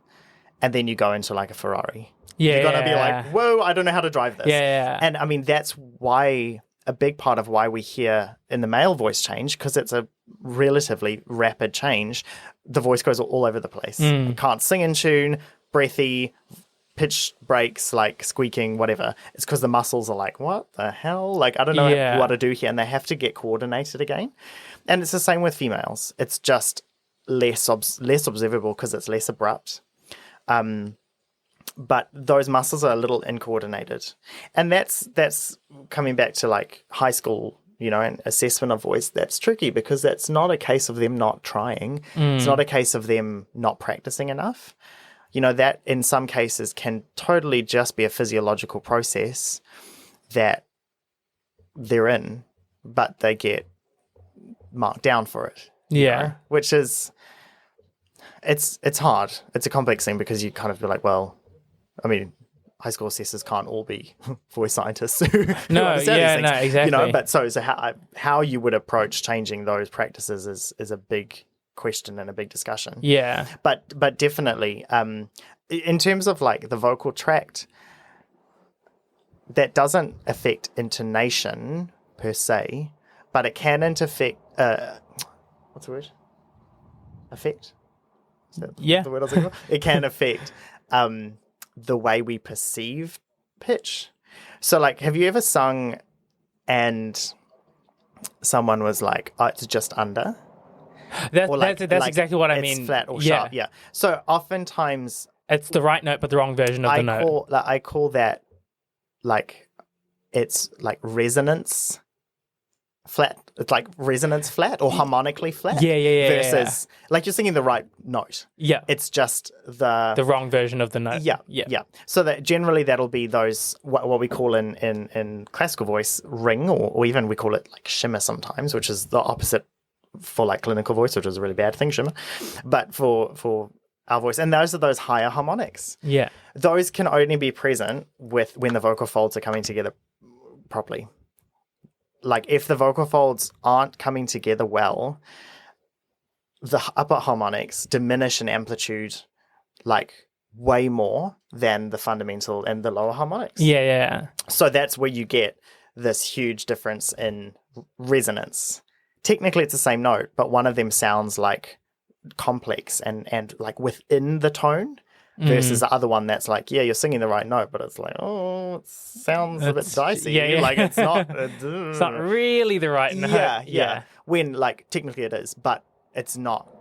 and then you go into like a Ferrari. Yeah. You're going to be like, whoa, I don't know how to drive this. Yeah. And I mean, that's why a big part of why we hear in the male voice change, because it's a relatively rapid change. The voice goes all over the place. Can't sing in tune, breathy, pitch breaks, like squeaking, whatever. It's because the muscles are like, what the hell? Like, I don't know what to do here. And they have to get coordinated again. And it's the same with females. It's just less observable because it's less abrupt. But those muscles are a little incoordinated. And that's coming back to like high school, and assessment of voice. That's tricky because that's not a case of them not trying. It's not a case of them not practicing enough. That in some cases can totally just be a physiological process that they're in, but they get marked down for it. Which is, it's hard. It's a complex thing because you kind of be like, well, I mean, high school assessors can't all be voice scientists. No, exactly. But so how you would approach changing those practices is a big question and a big discussion. Yeah. But definitely, in terms of like the vocal tract, that doesn't affect intonation per se, but it can affect. What's the word? Affect. Is that the word I was looking for? It can affect. The way we perceive pitch. So, like, have you ever sung and someone was like, "Oh, it's just under"? That's exactly what I mean. It's flat or sharp. Yeah. So oftentimes it's the right note, but the wrong version of the note. I call that like it's like resonance flat. It's like resonance flat or harmonically flat. Versus like you're singing the right note. Yeah. It's just the wrong version of the note. Yeah. So that generally that'll be those what we call in classical voice ring, or even we call it like shimmer sometimes, which is the opposite for like clinical voice, which is a really bad thing, shimmer. But for our voice, and those are those higher harmonics. Yeah. Those can only be present when the vocal folds are coming together properly. Like if the vocal folds aren't coming together well, the upper harmonics diminish in amplitude like way more than the fundamental and the lower harmonics. Yeah. So that's where you get this huge difference in resonance. Technically it's the same note, but one of them sounds like complex and like within the tone versus the other one that's like, you're singing the right note, but it's like, it sounds a bit dicey. Yeah. Like it's not it's not really the right note. Yeah. When like technically it is, but it's not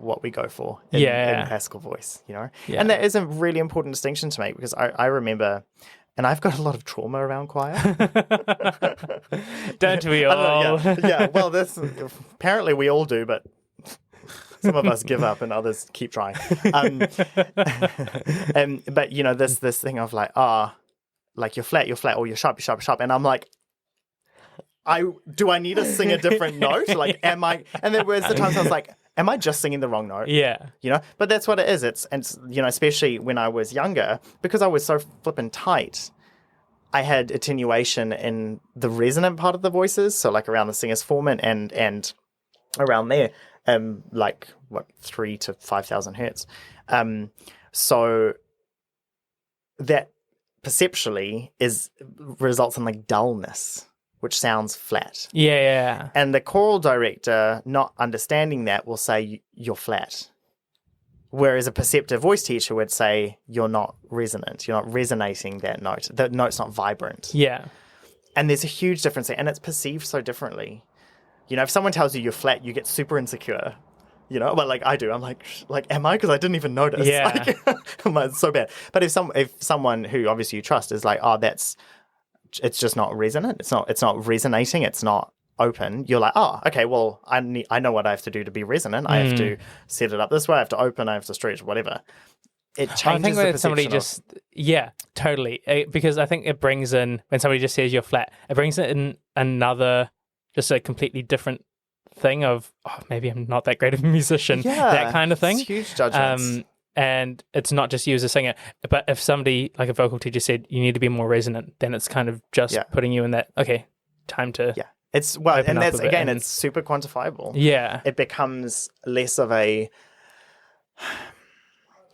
what we go for in classical voice, And that is a really important distinction to make because I remember, and I've got a lot of trauma around choir. Don't we all? Well, this apparently we all do, but some of us give up and others keep trying. But this thing of like, like you're flat, or you're sharp, and I'm like, do I need to sing a different note? Like, am I? And there was the times I was like, am I just singing the wrong note? Yeah. But that's what it is. It's especially when I was younger, because I was so flippin' tight, I had attenuation in the resonant part of the voices. So like around the singer's formant and around there, like 3,000 to 5,000 hertz. So that perceptually results in like dullness, which sounds flat. Yeah. And the choral director, not understanding that, will say you're flat. Whereas a perceptive voice teacher would say you're not resonant. You're not resonating that note. The note's not vibrant. Yeah. And there's a huge difference there, and it's perceived so differently. You know, if someone tells you you're flat, you get super insecure. You know, but like I do, I'm like, am I? Because I didn't even notice. Yeah. Like, it's so bad. But if someone who obviously you trust is like, oh, it's just not resonant. It's not resonating. It's not open. You're like, oh, okay. Well, I know what I have to do to be resonant. I have to set it up this way. I have to open. I have to stretch. Whatever. It changes I think the when somebody perception totally. Because I think it brings in, when somebody just says you're flat, it brings in another, just a completely different thing of, oh, maybe I'm not that great of a musician, that kind of thing. It's huge judgments. And it's not just you as a singer, but if somebody, like a vocal teacher, said you need to be more resonant, then it's kind of just putting you in that, okay, time to it's and that's again, it's super quantifiable. Yeah. It becomes less of a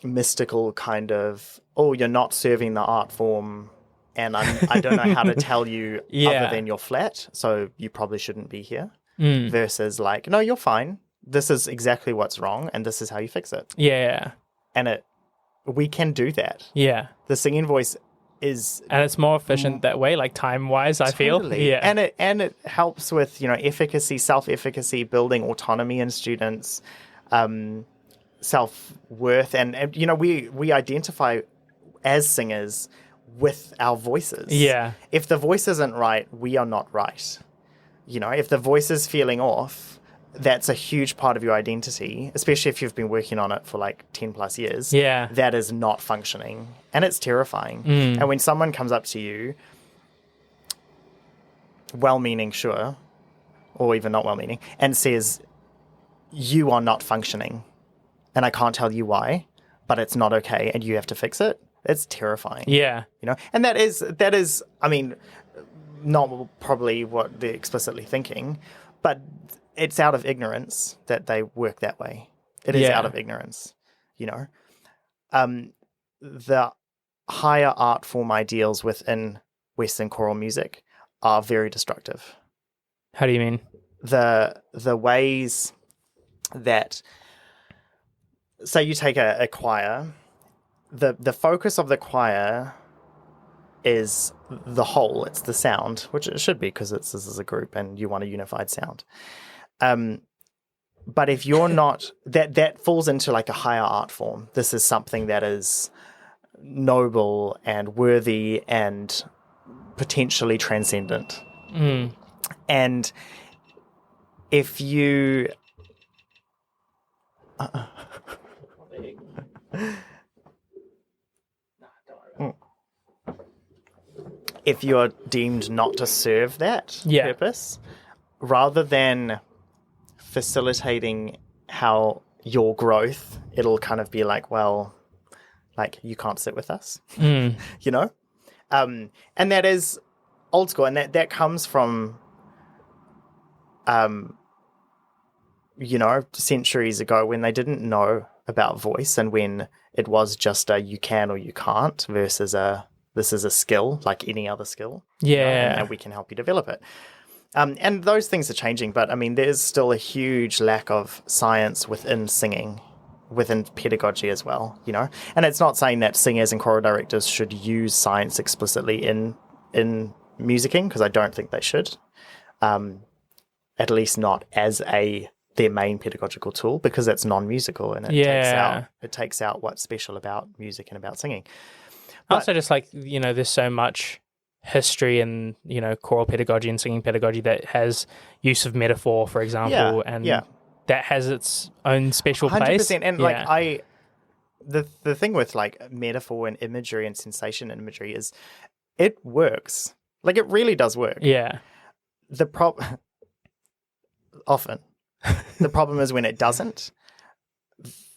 mystical kind of, oh, you're not serving the art form, and I don't know how to tell you other than you're flat, so you probably shouldn't be here. Versus like, no, you're fine. This is exactly what's wrong, and this is how you fix it. Yeah. And we can do that. Yeah. The singing voice is, and it's more efficient that way, like time-wise, I feel. Yeah. And it helps with, you know, efficacy, self-efficacy, building autonomy in students, self-worth, and you know, we identify as singers with our voices. Yeah. If the voice isn't right, we are not right. You know, if the voice is feeling off, that's a huge part of your identity, especially if you've been working on it for like 10 plus years. Yeah. That is not functioning, and it's terrifying. And when someone comes up to you, well-meaning, sure, or even not well-meaning, and says, you are not functioning, and I can't tell you why, but it's not okay, and you have to fix it, it's terrifying. Yeah. You know, and that is, I mean, not probably what they're explicitly thinking, but it's out of ignorance that they work that way. It is out of ignorance, you know. The higher art form ideals within Western choral music are very destructive. How do you mean? The ways that, say you take a choir, the focus of the choir is the whole, it's the sound, which it should be because this is a group and you want a unified sound. But if you're not, that falls into like a higher art form. This is something that is noble and worthy and potentially transcendent. And if you... if you're deemed not to serve that purpose, rather than facilitating how your growth, it'll kind of be like, well, like, you can't sit with us, you know? And that is old school, and that comes from, you know, centuries ago when they didn't know about voice, and when it was just a you can or you can't versus this is a skill like any other skill. Yeah. You know, and we can help you develop it. And those things are changing, but I mean, there's still a huge lack of science within singing, within pedagogy as well, you know? And it's not saying that singers and choral directors should use science explicitly in musicking, because I don't think they should. At least not as their main pedagogical tool, because it's non-musical, and it takes out what's special about music and about singing. But also, just like, you know, there's so much history in, you know, choral pedagogy and singing pedagogy that has use of metaphor, for example, and that has its own special 100%. place. And like the thing with like metaphor and imagery and sensation and imagery is it works. Like, it really does work. Yeah. Often. The problem is when it doesn't.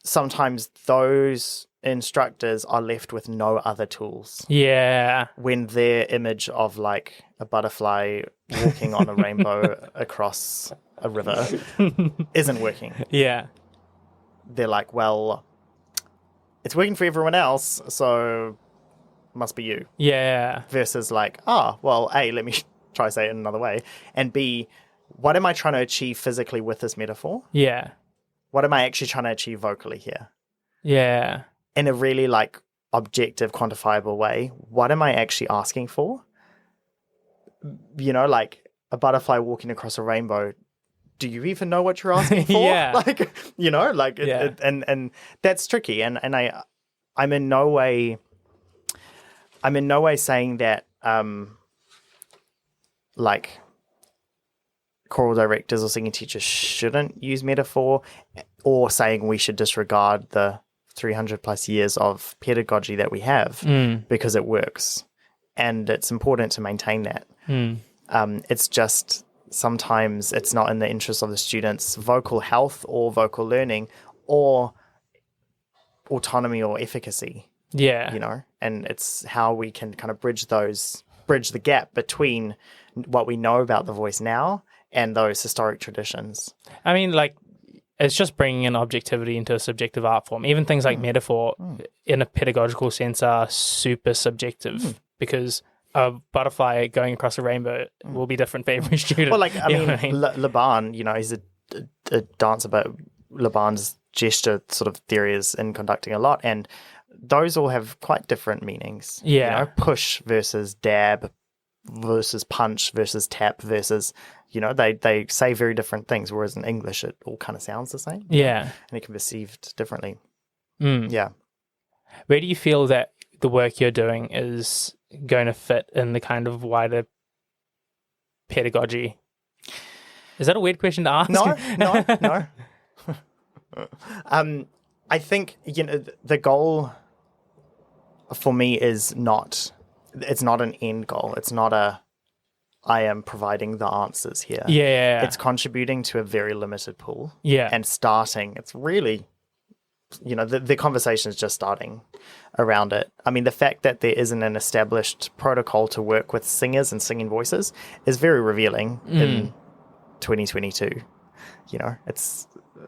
Sometimes those instructors are left with no other tools. Yeah. When their image of like a butterfly walking on a rainbow across a river isn't working. Yeah. They're like, well, it's working for everyone else, so must be you. Yeah. Versus like, well, A, let me try to say it in another way. And B, what am I trying to achieve physically with this metaphor? Yeah. What am I actually trying to achieve vocally here? Yeah. In a really like objective, quantifiable way, what am I actually asking for? You know, like a butterfly walking across a rainbow. Do you even know what you're asking for? Yeah. Like, you know, like, and that's tricky. And I'm in no way saying that, like, choral directors or singing teachers shouldn't use metaphor, or saying we should disregard the 300 plus years of pedagogy that we have because it works. And it's important to maintain that. It's just sometimes it's not in the interest of the students' vocal health or vocal learning or autonomy or efficacy. Yeah. You know, and it's how we can kind of bridge the gap between what we know about the voice now and those historic traditions. I mean, like, it's just bringing in objectivity into a subjective art form. Even things like metaphor in a pedagogical sense are super subjective because a butterfly going across a rainbow will be different for every student. Well, like, I You mean, know what I mean? Laban, you know, he's a dancer, but Laban's gesture sort of theory is in conducting a lot, and those all have quite different meanings. Yeah. You know, push versus dab versus punch versus tap versus, you know, they say very different things, whereas in English it all kind of sounds the same. Yeah. And it can be perceived differently. Mm. Yeah. Where do you feel that the work you're doing is going to fit in the kind of wider pedagogy? Is that a weird question to ask? No. I think, you know, the goal for me is it's not an end goal. It's not I am providing the answers here. Yeah. It's contributing to a very limited pool. Yeah. And starting, it's really, you know, the conversation is just starting around it. I mean, the fact that there isn't an established protocol to work with singers and singing voices is very revealing in 2022. You know, it's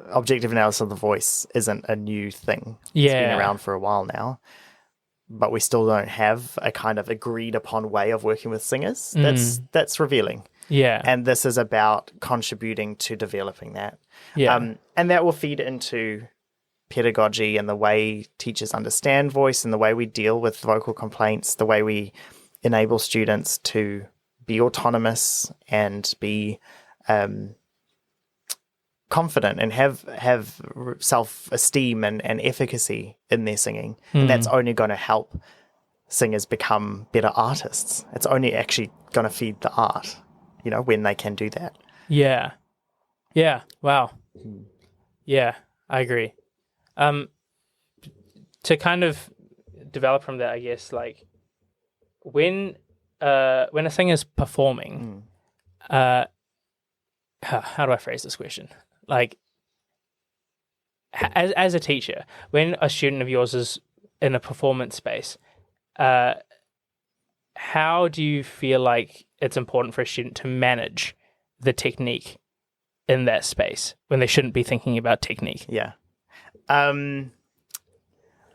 objective analysis of the voice isn't a new thing. Yeah. It's been around for a while now. But we still don't have a kind of agreed upon way of working with singers. That's revealing. Yeah. And this is about contributing to developing that. Yeah. And that will feed into pedagogy and the way teachers understand voice and the way we deal with vocal complaints, the way we enable students to be autonomous and be confident and have self-esteem and efficacy in their singing. And that's only going to help singers become better artists. It's only actually going to feed the art, you know, when they can do that. Yeah. Yeah. Wow. Yeah, I agree. To kind of develop from that, I guess, like when a singer's performing, how do I phrase this question? Like, as a teacher, when a student of yours is in a performance space, how do you feel like it's important for a student to manage the technique in that space when they shouldn't be thinking about technique? Yeah. I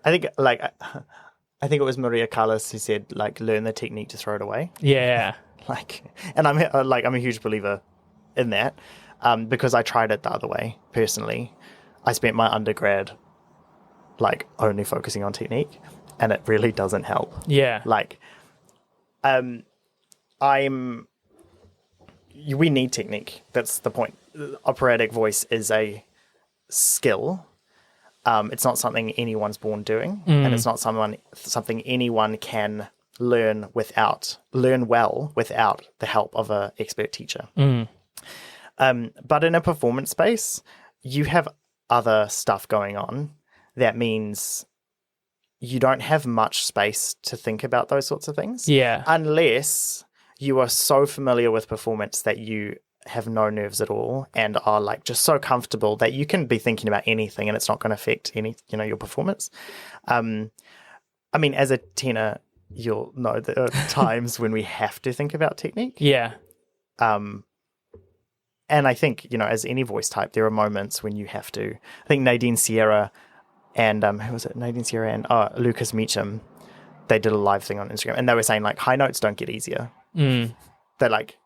think it was Maria Callas who said, like, learn the technique to throw it away. Yeah. And I'm a huge believer in that. Because I tried it the other way, personally. I spent my undergrad, like, only focusing on technique, and it really doesn't help. Yeah. Like, we need technique. That's the point. Operatic voice is a skill. It's not something anyone's born doing, and it's not something anyone can learn well without the help of an expert teacher. But in a performance space, you have other stuff going on. That means you don't have much space to think about those sorts of things. Yeah. Unless you are so familiar with performance that you have no nerves at all and are like just so comfortable that you can be thinking about anything and it's not going to affect your performance. I mean, as a tenor, you'll know there are times when we have to think about technique. Yeah. And I think, as any voice type, there are moments when you have to. I think Nadine Sierra and who was it? Nadine Sierra and Lucas Meacham they did a live thing on Instagram, and they were saying like high notes don't get easier. Mm. They're like,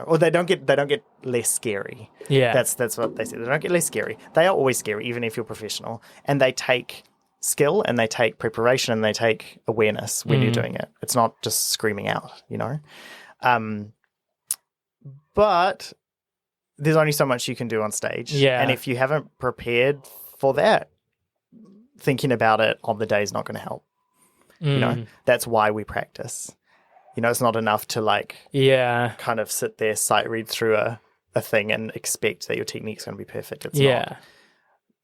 or they don't get less scary. Yeah. That's what they said. They don't get less scary. They are always scary, even if you're professional. And they take skill, and they take preparation, and they take awareness when you're doing it. It's not just screaming out, But there's only so much you can do on stage. Yeah. And if you haven't prepared for that, thinking about it on the day is not going to help. That's why we practice. It's not enough to kind of sit there, sight read through a thing and expect that your technique's going to be perfect. It's not.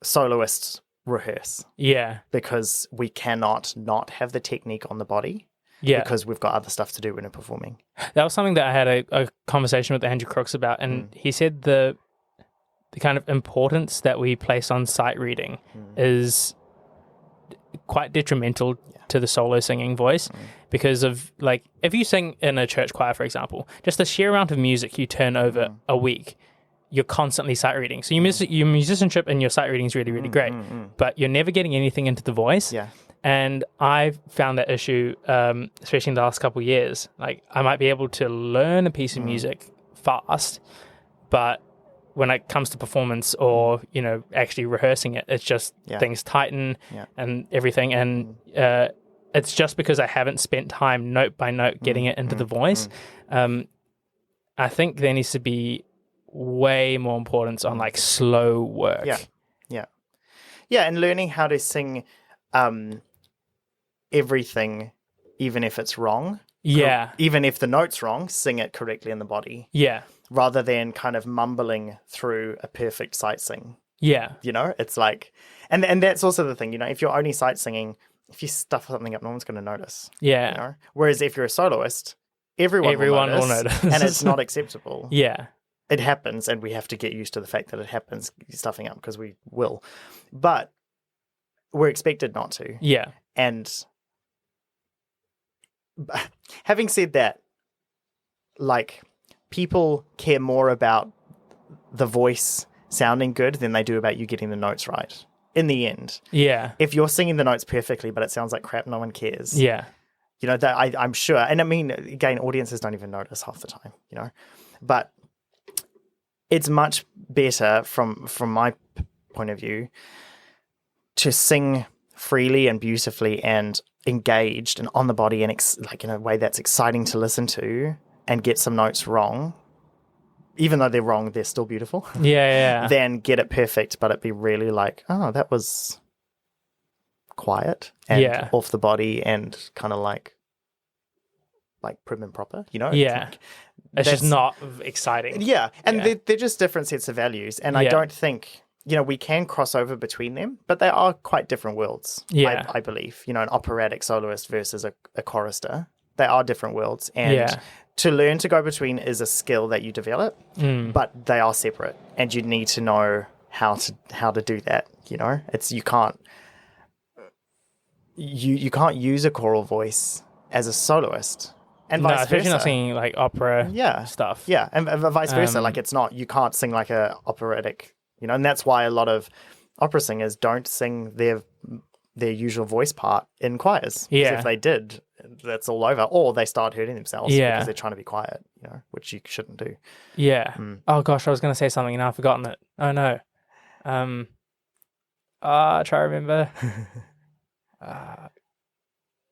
Soloists rehearse. Yeah. Because we cannot not have the technique on the body. Yeah. Because we've got other stuff to do when we're performing. That was something that I had a conversation with Andrew Crooks about, and he said the kind of importance that we place on sight reading is quite detrimental to the solo singing voice because of, if you sing in a church choir, for example, just the sheer amount of music you turn over a week, you're constantly sight reading. So your musicianship and your sight reading is really, really great, but you're never getting anything into the voice. Yeah. And I've found that issue, especially in the last couple of years. I might be able to learn a piece of music fast, but when it comes to performance or, actually rehearsing it, it's just things tighten and everything. And it's just because I haven't spent time note by note getting it into the voice. I think there needs to be way more importance on slow work. Yeah, and learning how to sing everything, even if it's wrong. Yeah. Even if the note's wrong, sing it correctly in the body. Yeah. Rather than kind of mumbling through a perfect sight sing. Yeah. It's and that's also the thing, if you're only sight singing, if you stuff something up, no one's going to notice. Yeah. Whereas if you're a soloist, everyone will notice. And it's not acceptable. Yeah. It happens, and we have to get used to the fact that it happens, stuffing up, because we will. But we're expected not to. Yeah. And having said that, people care more about the voice sounding good than they do about you getting the notes right. In the end. Yeah. If you're singing the notes perfectly, but it sounds like crap, no one cares. Yeah. That I'm sure. And I mean, again, audiences don't even notice half the time, But it's much better from my point of view to sing freely and beautifully and engaged and on the body and in a way that's exciting to listen to, and get some notes wrong, even though they're wrong, they're still beautiful. Yeah. Then get it perfect, but it be really that was quiet and off the body and kind of like prim and proper, Yeah. It's just not exciting. Yeah, and they're just different sets of values, and I don't think we can cross over between them, but they are quite different worlds. Yeah, I believe an operatic soloist versus a chorister. They are different worlds, and to learn to go between is a skill that you develop, but they are separate, and you need to know how to do that. You can't use a choral voice as a soloist. And vice especially versa. not singing opera stuff. Yeah, and vice versa. It's not, you can't sing like a operatic, and that's why a lot of opera singers don't sing their usual voice part in choirs. Yeah. If they did, that's all over. Or they start hurting themselves because they're trying to be quiet, which you shouldn't do. Yeah. Oh gosh, I was going to say something and now I've forgotten it. Oh no. Try to remember.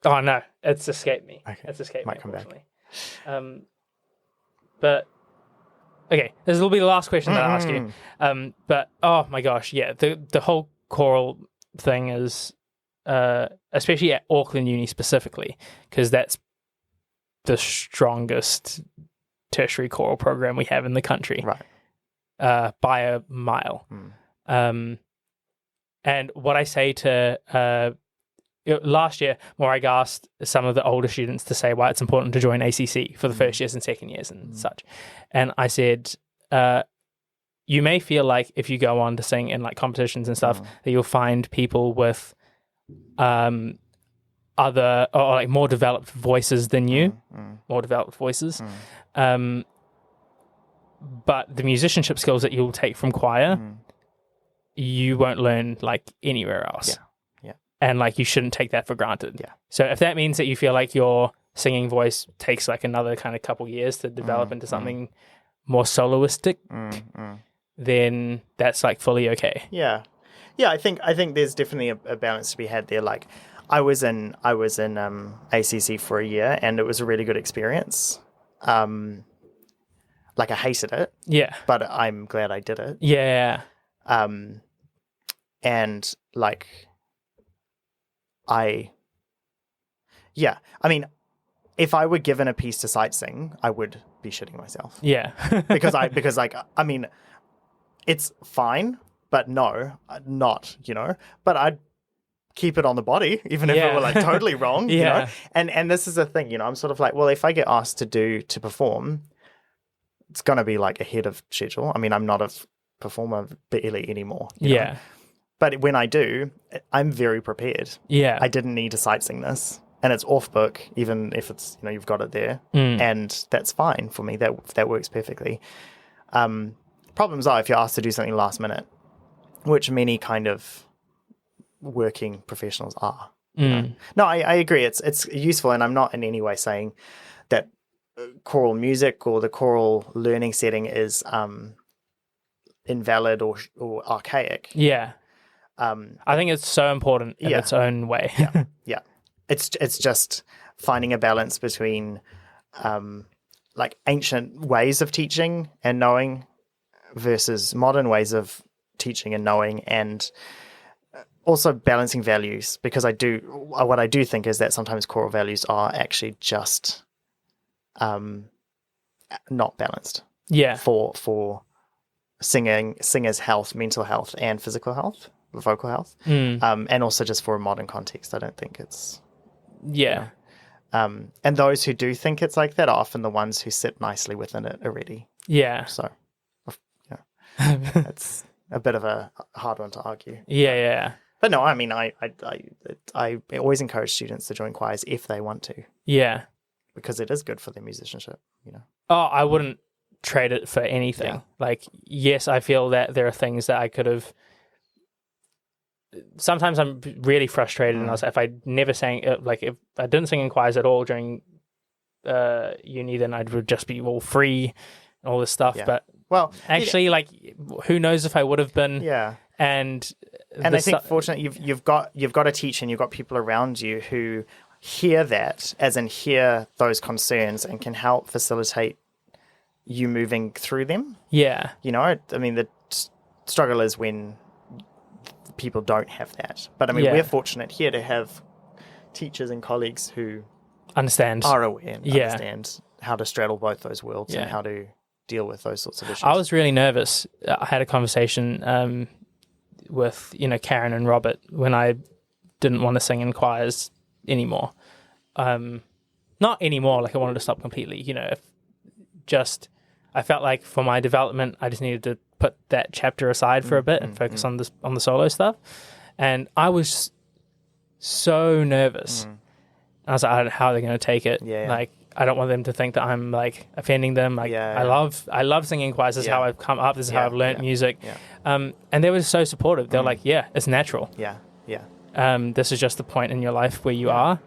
Oh no, it's escaped me. Okay. It's escaped Might me, come back. But okay, this will be the last question that I'll ask you. But oh my gosh, the whole choral thing is, especially at Auckland Uni specifically, because that's the strongest tertiary choral program we have in the country, right? By a mile. And what I say to last year, Morag asked some of the older students to say why it's important to join ACC for the first years and second years and such. And I said, you may feel like if you go on to sing in competitions and stuff, that you'll find people with other or more developed voices than you, more developed voices. But the musicianship skills that you'll take from choir, you won't learn anywhere else. and like you shouldn't take that for granted. Yeah. So if that means that you feel like your singing voice takes like another kind of couple years to develop into something more soloistic, then that's like fully okay. Yeah. I think there's definitely a balance to be had there. Like I was in ACC for a year, and it was a really good experience. Like I hated it. Yeah. But I'm glad I did it. Yeah. And like I mean, if I were given a piece to sight sing, I would be shitting myself. Yeah. because like, I mean, it's fine, but no, not, but I'd keep it on the body, even if it were like totally wrong, you know? And this is the thing, I'm sort of like, well, if I get asked to perform, it's going to be like ahead of schedule. I mean, I'm not a performer barely anymore. You know? But when I do, I'm very prepared. Yeah. I didn't need to sight sing this. And it's off book, even if it's, you've got it there. And that's fine for me. That works perfectly. Problems are if you're asked to do something last minute, which many kind of working professionals are. No, I agree. It's useful, and I'm not in any way saying that choral music or the choral learning setting is invalid or archaic. Yeah. I think it's so important in its own way. Yeah. It's just finding a balance between like ancient ways of teaching and knowing versus modern ways of teaching and knowing, and also balancing values, because what I do think is that sometimes choral values are actually just not balanced. Yeah. For singers' health, mental health, and physical health, vocal health, and also just for a modern context. I don't think it's and those who do think it's like that are often the ones who sit nicely within it already. Yeah. So it's a bit of a hard one to argue. Yeah. But no, I mean, I always encourage students to join choirs if they want to. Yeah. Because it is good for their musicianship, Oh, I wouldn't trade it for anything. Yeah. Like, yes, I feel that there are things that I could have. Sometimes I'm really frustrated, and I was, if I never sang, like if I didn't sing in choirs at all during uni, then I would just be all free and all this stuff. Yeah. But well, actually, like, who knows if I would have been? Yeah. And I think fortunately you've got a teacher and you've got people around you who hear that, as in hear those concerns, and can help facilitate you moving through them. Yeah. I mean, the struggle is when people don't have that. But I mean, we're fortunate here to have teachers and colleagues who are aware and understand how to straddle both those worlds and how to deal with those sorts of issues. I was really nervous. I had a conversation with Karen and Robert when I didn't want to sing in choirs anymore. Not anymore, like I wanted to stop completely. I felt like for my development, I just needed to put that chapter aside for a bit and focus on the solo stuff. And I was so nervous. I was like, I don't know how they're going to take it. Like, I don't want them to think that I'm like offending them. Like, I love singing choirs. This is how I've come up. This is how I've learnt music. And they were so supportive. They're like, yeah, it's natural. This is just the point in your life where you are.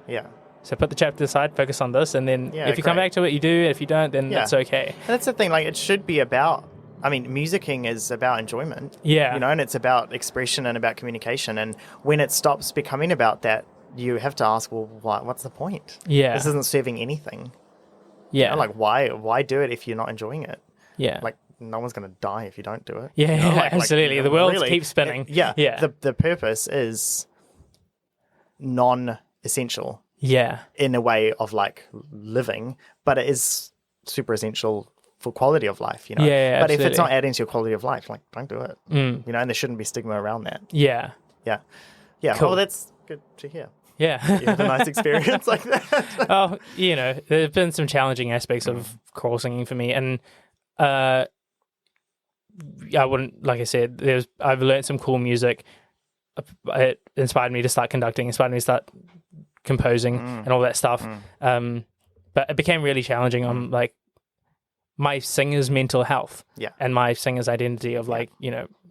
So put the chapter aside, focus on this, and then if you come back to it, you do. If you don't, then that's okay. And that's the thing. Like, it should be about. I mean, musicking is about enjoyment. And it's about expression and about communication. And when it stops becoming about that, you have to ask, well, what's the point? This isn't serving anything. Like, why do it if you're not enjoying it? Like, no one's going to die if you don't do it. Absolutely. The world keeps spinning. The purpose is non-essential. In a way of like living, but it is super essential for quality of life, But absolutely. if it's not adding to your quality of life, like, don't do it. And there shouldn't be stigma around that. Cool. Well, that's good to hear. You have a nice experience like that. Oh, there have been some challenging aspects of choral singing for me, and I wouldn't, like I said, I've learned some cool music. It inspired me to start conducting, inspired me to start composing and all that stuff. But it became really challenging on like my singer's mental health and my singer's identity of like,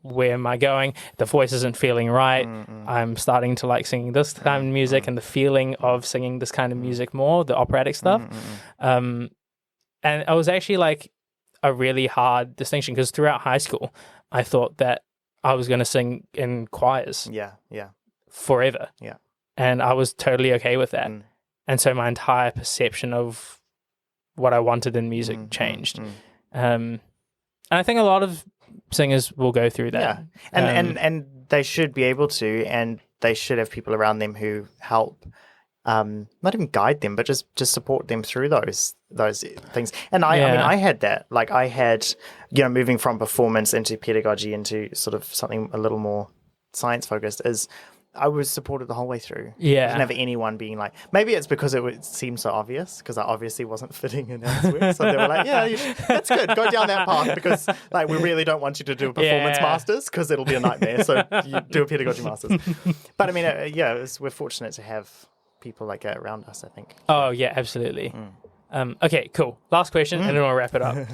where am I going? The voice isn't feeling right. I'm starting to like singing this kind of music and the feeling of singing this kind of music more, the operatic stuff. And it was actually like a really hard distinction because throughout high school, I thought that I was going to sing in choirs forever. Yeah. And I was totally okay with that. And so my entire perception of what I wanted in music changed. And I think a lot of singers will go through that. Yeah. And they should be able to, and they should have people around them who help not even guide them, but just support them through those things. And I mean, I had that. Like I had, moving from performance into pedagogy into sort of something a little more science focused is I was supported the whole way through. Yeah. I didn't have anyone being like, maybe it's because it seemed so obvious because I obviously wasn't fitting in elsewhere. So they were like, that's good. Go down that path because like we really don't want you to do a performance master's because it'll be a nightmare. So you do a pedagogy master's. But I mean, we're fortunate to have people like that around us, I think. Oh, yeah, absolutely. Okay, cool. Last question and then we'll wrap it up.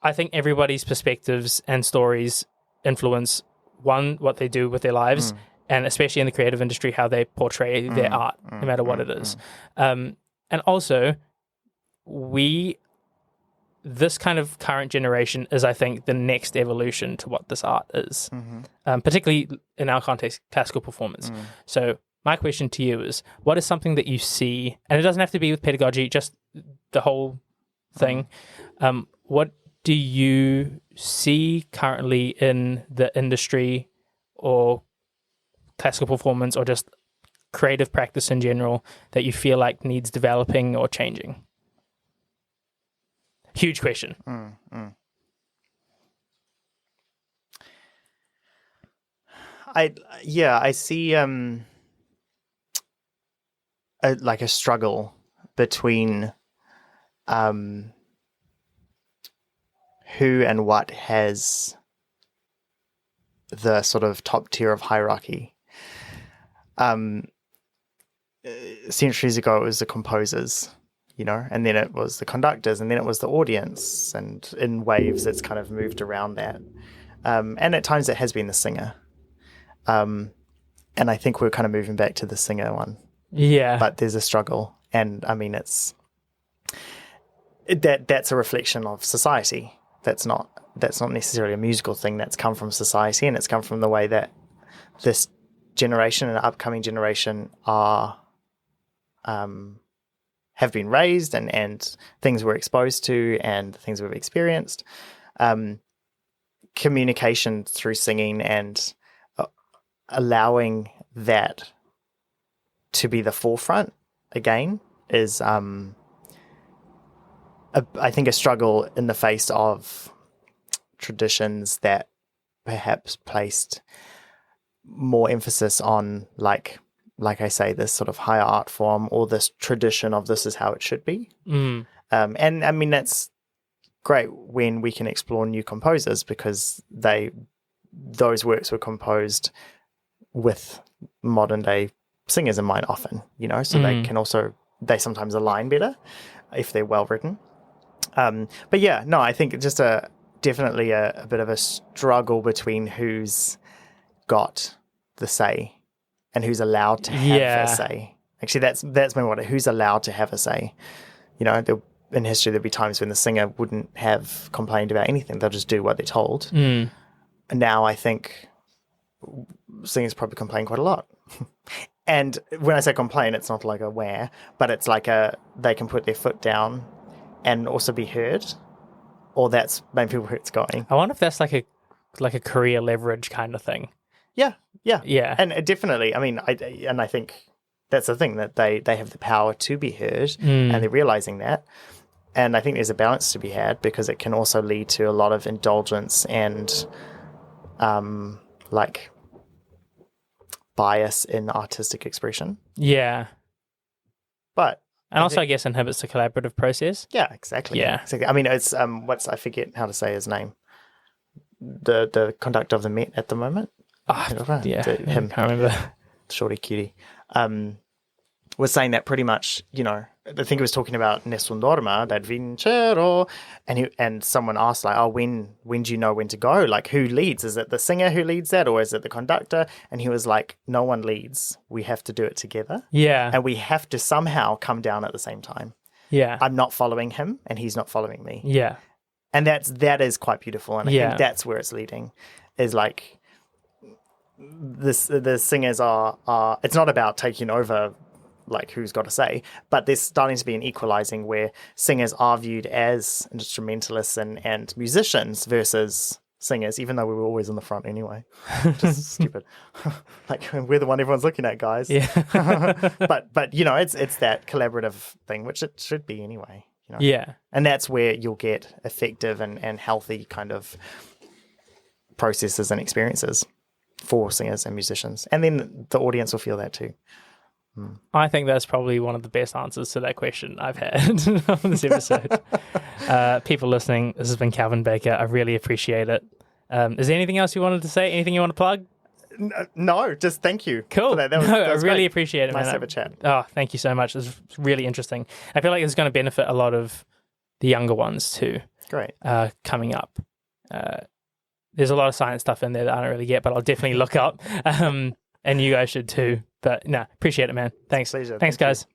I think everybody's perspectives and stories influence what they do with their lives, and especially in the creative industry, how they portray their art, no matter what it is. And also, this kind of current generation is, I think, the next evolution to what this art is, particularly in our context, classical performance. So my question to you is, what is something that you see, and it doesn't have to be with pedagogy, just the whole thing, what do you see currently in the industry or classical performance or just creative practice in general that you feel like needs developing or changing? Huge question. I see like a struggle between who and what has the sort of top tier of hierarchy. Centuries ago, it was the composers, and then it was the conductors, and then it was the audience, and in waves, it's kind of moved around that. And at times, it has been the singer. And I think we're kind of moving back to the singer one. Yeah. But there's a struggle, and I mean, that's a reflection of society. That's not necessarily a musical thing. That's come from society, and it's come from the way that this generation and the upcoming generation are have been raised, and things we're exposed to, and things we've experienced. Communication through singing and allowing that to be the forefront again is I think a struggle in the face of traditions that perhaps placed more emphasis on like I say, this sort of higher art form or this tradition of this is how it should be. And I mean, that's great when we can explore new composers because those works were composed with modern day singers in mind often, so they sometimes align better if they're well written. But yeah, no, I think just definitely a bit of a struggle between who's got the say and who's allowed to have a say. Actually, that's my motto. Who's allowed to have a say? In history, there'd be times when the singer wouldn't have complained about anything. They'll just do what they're told. And now I think singers probably complain quite a lot. And when I say complain, it's not like a where, but it's like they can put their foot down and also be heard, or that's maybe where it's going. I wonder if that's like a career leverage kind of thing. Yeah. And definitely, I mean, I think that's the thing, that they have the power to be heard, and they're realizing that. And I think there's a balance to be had because it can also lead to a lot of indulgence and like bias in artistic expression. Yeah. But I guess inhibits the collaborative process. Yeah, exactly. Yeah. Exactly. I mean, it's I forget how to say his name. The conductor of the Met at the moment. Yeah. Him. I can't remember. Shorty cutie. was saying that pretty much, I think he was talking about Nessun Dorma, that Vincero, and someone asked like, oh, when do you know when to go? Like, who leads? Is it the singer who leads that, or is it the conductor? And he was like, no one leads. We have to do it together. Yeah. And we have to somehow come down at the same time. Yeah. I'm not following him, and he's not following me. Yeah. And that is quite beautiful, and I think that's where it's leading. Is like the singers are. It's not about taking over, like who's got to say, but there's starting to be an equalizing where singers are viewed as instrumentalists and musicians versus singers, even though we were always in the front anyway. Just stupid. Like, we're the one everyone's looking at, guys. Yeah. but it's that collaborative thing, which it should be anyway. Yeah. And that's where you'll get effective and healthy kind of processes and experiences for singers and musicians. And then the audience will feel that too. I think that's probably one of the best answers to that question I've had on this episode. People listening, this has been Calvin Baker. I really appreciate it. Is there anything else you wanted to say? Anything you want to plug? No, just thank you. Cool. For that. That was I really great. appreciate it, man. Nice to have a chat. Oh, thank you so much. It was really interesting. I feel like it's going to benefit a lot of the younger ones too. Great. Coming up. There's a lot of science stuff in there that I don't really get, but I'll definitely look up. And you guys should too. But no, appreciate it, man. Thanks. Pleasure. Thanks, Thank guys. you.